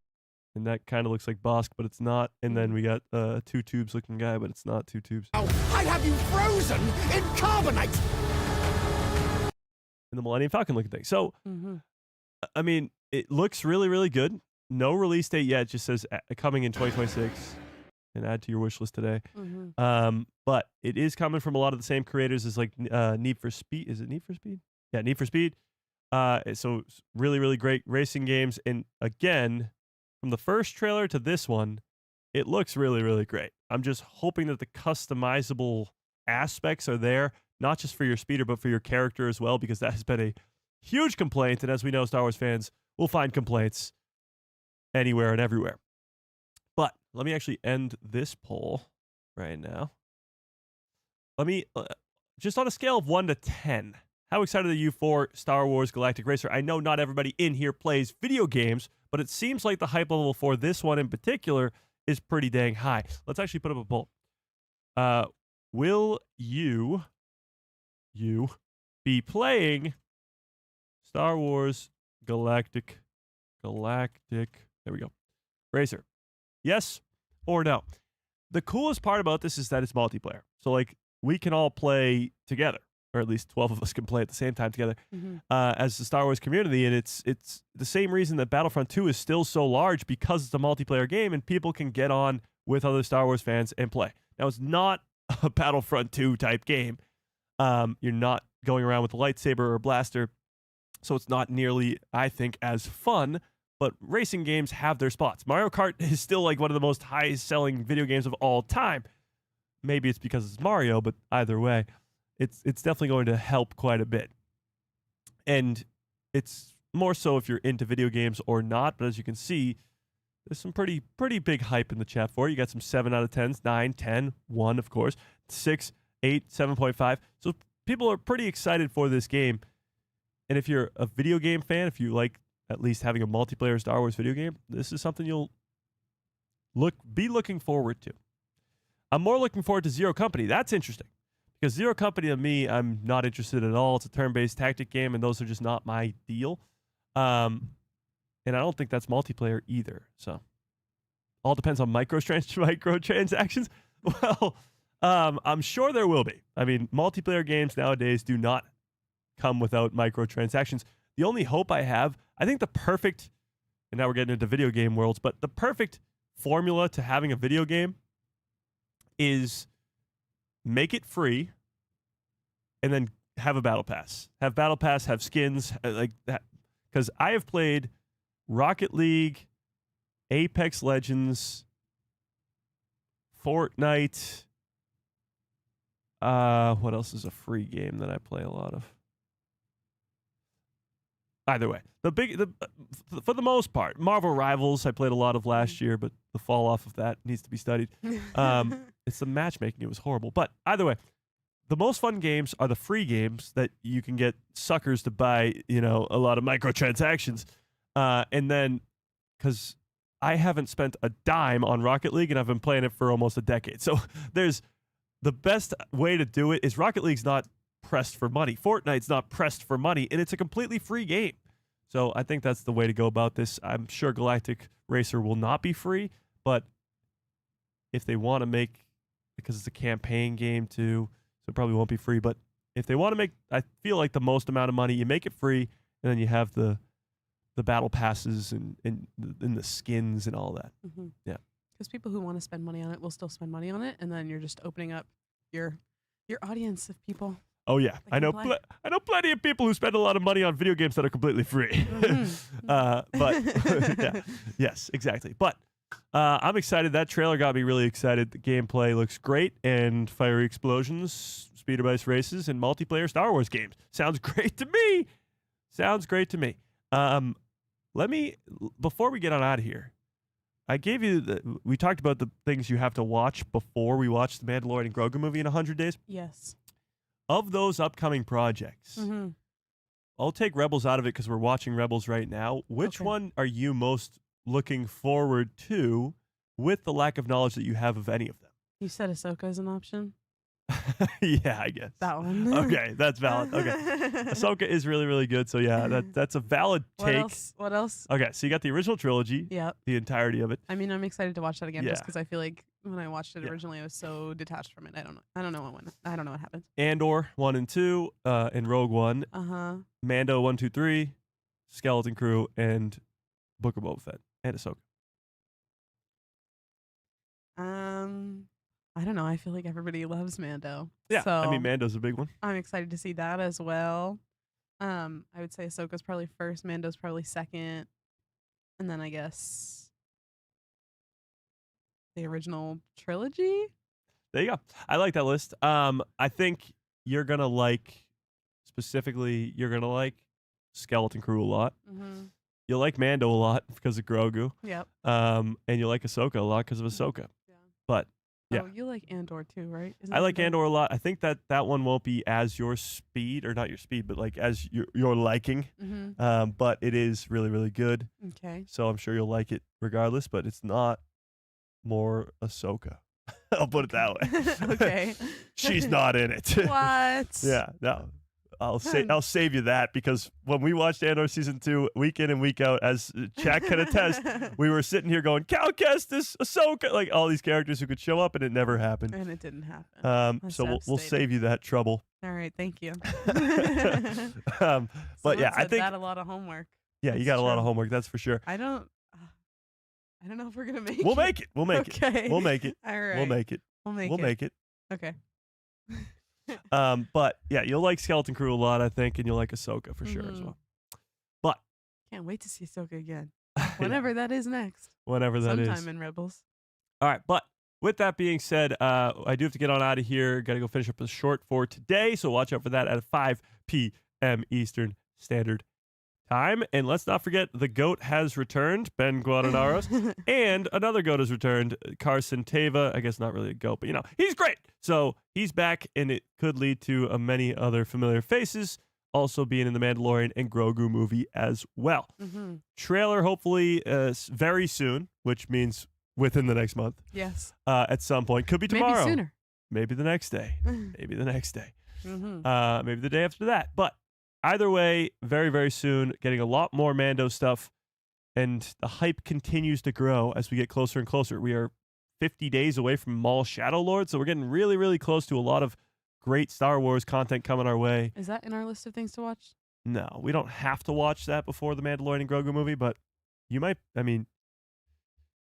And that kind of looks like Bosk, but it's not. And then we got two tubes looking guy, but it's not two tubes. I'd have you frozen in carbonite. And the Millennium Falcon looking thing. So, I mean, it looks really, really good. No release date yet. It just says coming in 2026. And add to your wish list today. But it is coming from a lot of the same creators as like Need for Speed. Is it Need for Speed? Yeah, Need for Speed. So it's really, really great racing games. And again, from the first trailer to this one, it looks really, really great. I'm just hoping that the customizable aspects are there, not just for your speeder, but for your character as well, because that has been a huge complaint. And as we know, Star Wars fans will find complaints anywhere and everywhere. But let me actually end this poll right now. Let me, just on a scale of 1 to 10, how excited are you for Star Wars Galactic Racer? I know not everybody in here plays video games, but it seems like the hype level for this one in particular is pretty dang high. Let's actually put up a poll. Will you be playing Star Wars Galactic, there we go, Racer? Yes or no? The coolest part about this is that it's multiplayer. So like we can all play together, or at least 12 of us can play at the same time together as the Star Wars community. And it's the same reason that Battlefront 2 is still so large, because it's a multiplayer game and people can get on with other Star Wars fans and play. Now, it's not a Battlefront 2 type game. You're not going around with a lightsaber or a blaster, so it's not nearly, I think, as fun. But racing games have their spots. Mario Kart is still like one of the most high-selling video games of all time. Maybe it's because it's Mario, but either way, it's definitely going to help quite a bit. And it's more so if you're into video games or not. But as you can see, there's some pretty big hype in the chat for it. You got some 7 out of 10s, 9, 10, 1, of course, 6, 8, 7.5. So people are pretty excited for this game. And if you're a video game fan, if you like at least having a multiplayer Star Wars video game, this is something you'll be looking forward to. I'm more looking forward to Zero Company. That's interesting, because Zero Company, to me, I'm not interested at all. It's a turn-based tactic game, and those are just not my deal. And I don't think that's multiplayer either. So all depends on microtransactions. Well, I'm sure there will be. I mean, multiplayer games nowadays do not come without microtransactions. The only hope I have, I think the perfect, and now we're getting into video game worlds, but the perfect formula to having a video game is make it free and then have a battle pass. Have battle pass, have skins, like that. Because I have played Rocket League, Apex Legends, Fortnite. What else is a free game that I play a lot of? Either way, for the most part, Marvel Rivals I played a lot of last year, but the fall off of that needs to be studied. It's the matchmaking; it was horrible. But either way, the most fun games are the free games that you can get suckers to buy, a lot of microtransactions, and then because I haven't spent a dime on Rocket League and I've been playing it for almost a decade, so there's the best way to do it is Rocket League's not pressed for money. Fortnite's not pressed for money, and it's a completely free game. So I think that's the way to go about this. I'm sure Galactic Racer will not be free, but if they want to make, because it's a campaign game too, so it probably won't be free, but if they want to make, I feel like the most amount of money, you make it free, and then you have the battle passes and the skins and all that. Yeah. Because people who want to spend money on it will still spend money on it, and then you're just opening up your audience of people. Oh yeah, They I know. can play. I know plenty of people who spend a lot of money on video games that are completely free. But yeah, yes, exactly. But I'm excited. That trailer got me really excited. The gameplay looks great, and fiery explosions, speeder bike races, and multiplayer Star Wars games. Sounds great to me. Sounds great to me. Before we get on out of here, I gave you we talked about the things you have to watch before we watch the Mandalorian and Grogu movie in 100 days. Yes. Of those upcoming projects, Mm-hmm. I'll take Rebels out of it because we're watching Rebels right now. Which Okay. one are you most looking forward to with the lack of knowledge that you have of any of them? You said Ahsoka is an option. Yeah, I guess. That one. Okay, that's valid. Okay. Ahsoka is really, really good. So yeah, that's a valid take. What else? Okay, so you got the original trilogy, Yep. the entirety of it. I mean, I'm excited to watch that again just Yeah. because I feel like when I watched it Yeah. originally, I was so detached from it. I don't know what happened. Andor 1 and 2, and Rogue One, Uh-huh. Mando 1, 2, 3, Skeleton Crew, and Book of Boba Fett, and Ahsoka. I don't know. I feel like everybody loves Mando. Yeah, So I mean Mando's a big one. I'm excited to see that as well. I would say Ahsoka's probably first, Mando's probably second, and then I guess the original trilogy. There you go. I like that list. I think you're gonna like Skeleton Crew a lot. Mm-hmm. You'll like Mando a lot because of Grogu. Yep. And you'll like Ahsoka a lot because of Ahsoka. Yeah. But yeah. Oh, you like Andor too, right? Isn't I like Andor? Andor a lot. I think that one won't be as your speed, or not your speed, but like as your liking. Mm-hmm. But it is really, really good. Okay. So I'm sure you'll like it regardless. But it's not more Ahsoka. I'll put it that way. Okay. She's not in it. What? Yeah, no. I'll save you that, because when we watched Andor season 2 week in and week out, as Jack can attest, we were sitting here going, Cal Kestis, Ahsoka, like all these characters who could show up, and it never happened. And it didn't happen. That's So we'll devastating. save you that trouble. All right, thank you. But yeah, I think that a lot of homework. you That's got a lot of true. homework, that's for sure. I don't know if we're gonna make it. We'll make it. We'll make it. Okay. We'll make it. All right. We'll make it. We'll make it. Okay. But yeah, you'll like Skeleton Crew a lot, I think, and you'll like Ahsoka for sure as Mhm. well. But Can't wait to see Ahsoka again. Whenever that is next. whenever that is. Sometime in Rebels. All right, but with that being said, I do have to get on out of here. Got to go finish up a short for today, so watch out for that at 5 p.m. Eastern Standard Time. And let's not forget, the GOAT has returned, Ben Quadinaros, and another GOAT has returned, Carson Teva. I guess not really a GOAT, but he's great. So he's back, and it could lead to many other familiar faces also being in the Mandalorian and Grogu movie as well. Mm-hmm. Trailer hopefully very soon, which means within the next month. Yes. At some point. Could be tomorrow. Maybe sooner. Maybe the next day. Maybe the next day. Mm-hmm. Maybe the day after that. But either way, very, very soon, getting a lot more Mando stuff. And the hype continues to grow as we get closer and closer. We are 50 days away from Maul Shadow Lord, so we're getting really, really close to a lot of great Star Wars content coming our way. Is that in our list of things to watch? No, we don't have to watch that before the Mandalorian and Grogu movie, but you might,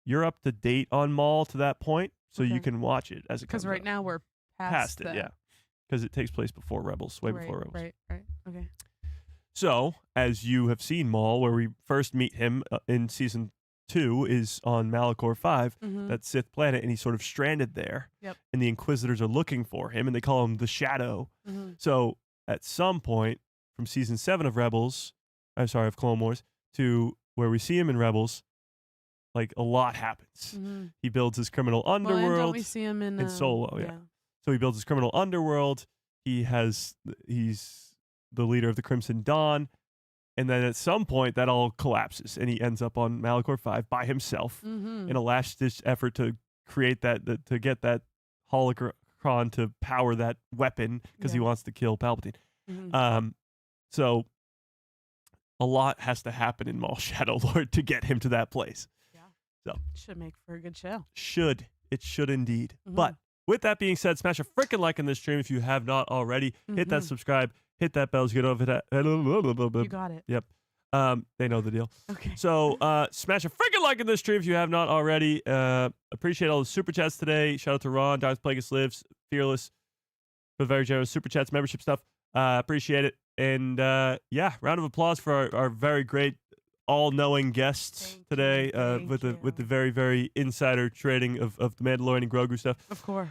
you're up to date on Maul to that point, so you Okay. can watch it as it comes Because right out. now we're Past it, that. yeah. Because it takes place before Rebels, way Right, before Rebels. Right. Okay. So, as you have seen Maul, where we first meet him in season 2, is on Malachor 5, Mm-hmm. that Sith planet, and he's sort of stranded there. Yep. And the Inquisitors are looking for him, and they call him the Shadow. Mm-hmm. So, at some point from season 7 of of Clone Wars, to where we see him inRebels, like a lot happens. Mm-hmm. He builds his criminal Well, and don't underworld. we see him in Solo, yeah. So he builds his criminal underworld. He's the leader of the Crimson Dawn. And then at some point that all collapses and he ends up on Malachor 5 by himself Mm-hmm. in a last-ditch effort to create to get that holocron to power that weapon because he Yeah. wants to kill Palpatine. Mm-hmm. So a lot has to happen in Maul Shadow Lord to get him to that place. Should make for a good show. It should indeed. Mhm. But with that being said, smash a freaking like on this stream if you have not already. Hit that Mhm. subscribe, hit that bell to get over that. You got it. Yep. They know the deal. Okay. So smash a freaking like on this stream if you have not already. Appreciate all the super chats today. Shout out to Ron, Darth Plagueis Lives, Fearless, for the very generous super chats, membership stuff. Appreciate it. And yeah, round of applause for our very great, all-knowing guests today with the very, very insider trading of the Mandalorian and Grogu stuff. Of course.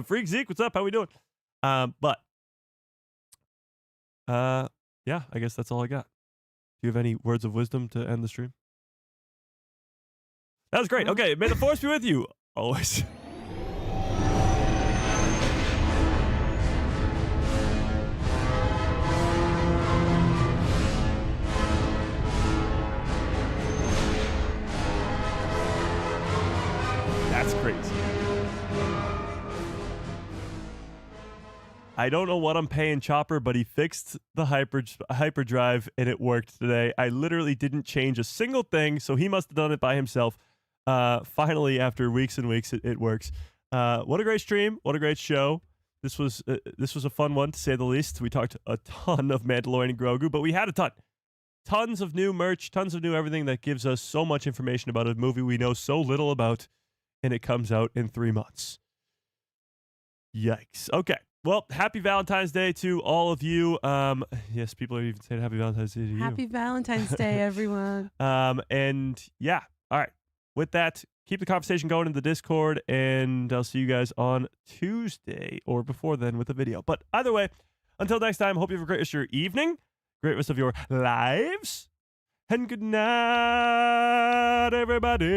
Freak Zeke, what's up? How we doing? Yeah, I guess that's all I got. Do you have any words of wisdom to end the stream? That was great. Okay, may the force be with you always. That's crazy. I don't know what I'm paying Chopper, but he fixed the hyperdrive and it worked today. I literally didn't change a single thing, so he must have done it by himself. Finally, after weeks and weeks, it works. What a great stream! What a great show! This was a fun one, to say the least. We talked a ton of Mandalorian and Grogu, but we had tons of new merch, tons of new everything that gives us so much information about a movie we know so little about, and it comes out in 3 months. Yikes. Okay. Well, happy Valentine's Day to all of you. Yes, people are even saying happy Valentine's Day to you. Happy Valentine's Day, everyone. And yeah, all right. With that, keep the conversation going in the Discord, and I'll see you guys on Tuesday or before then with a video. But either way, until next time, hope you have a great rest of your evening, great rest of your lives, and good night, everybody.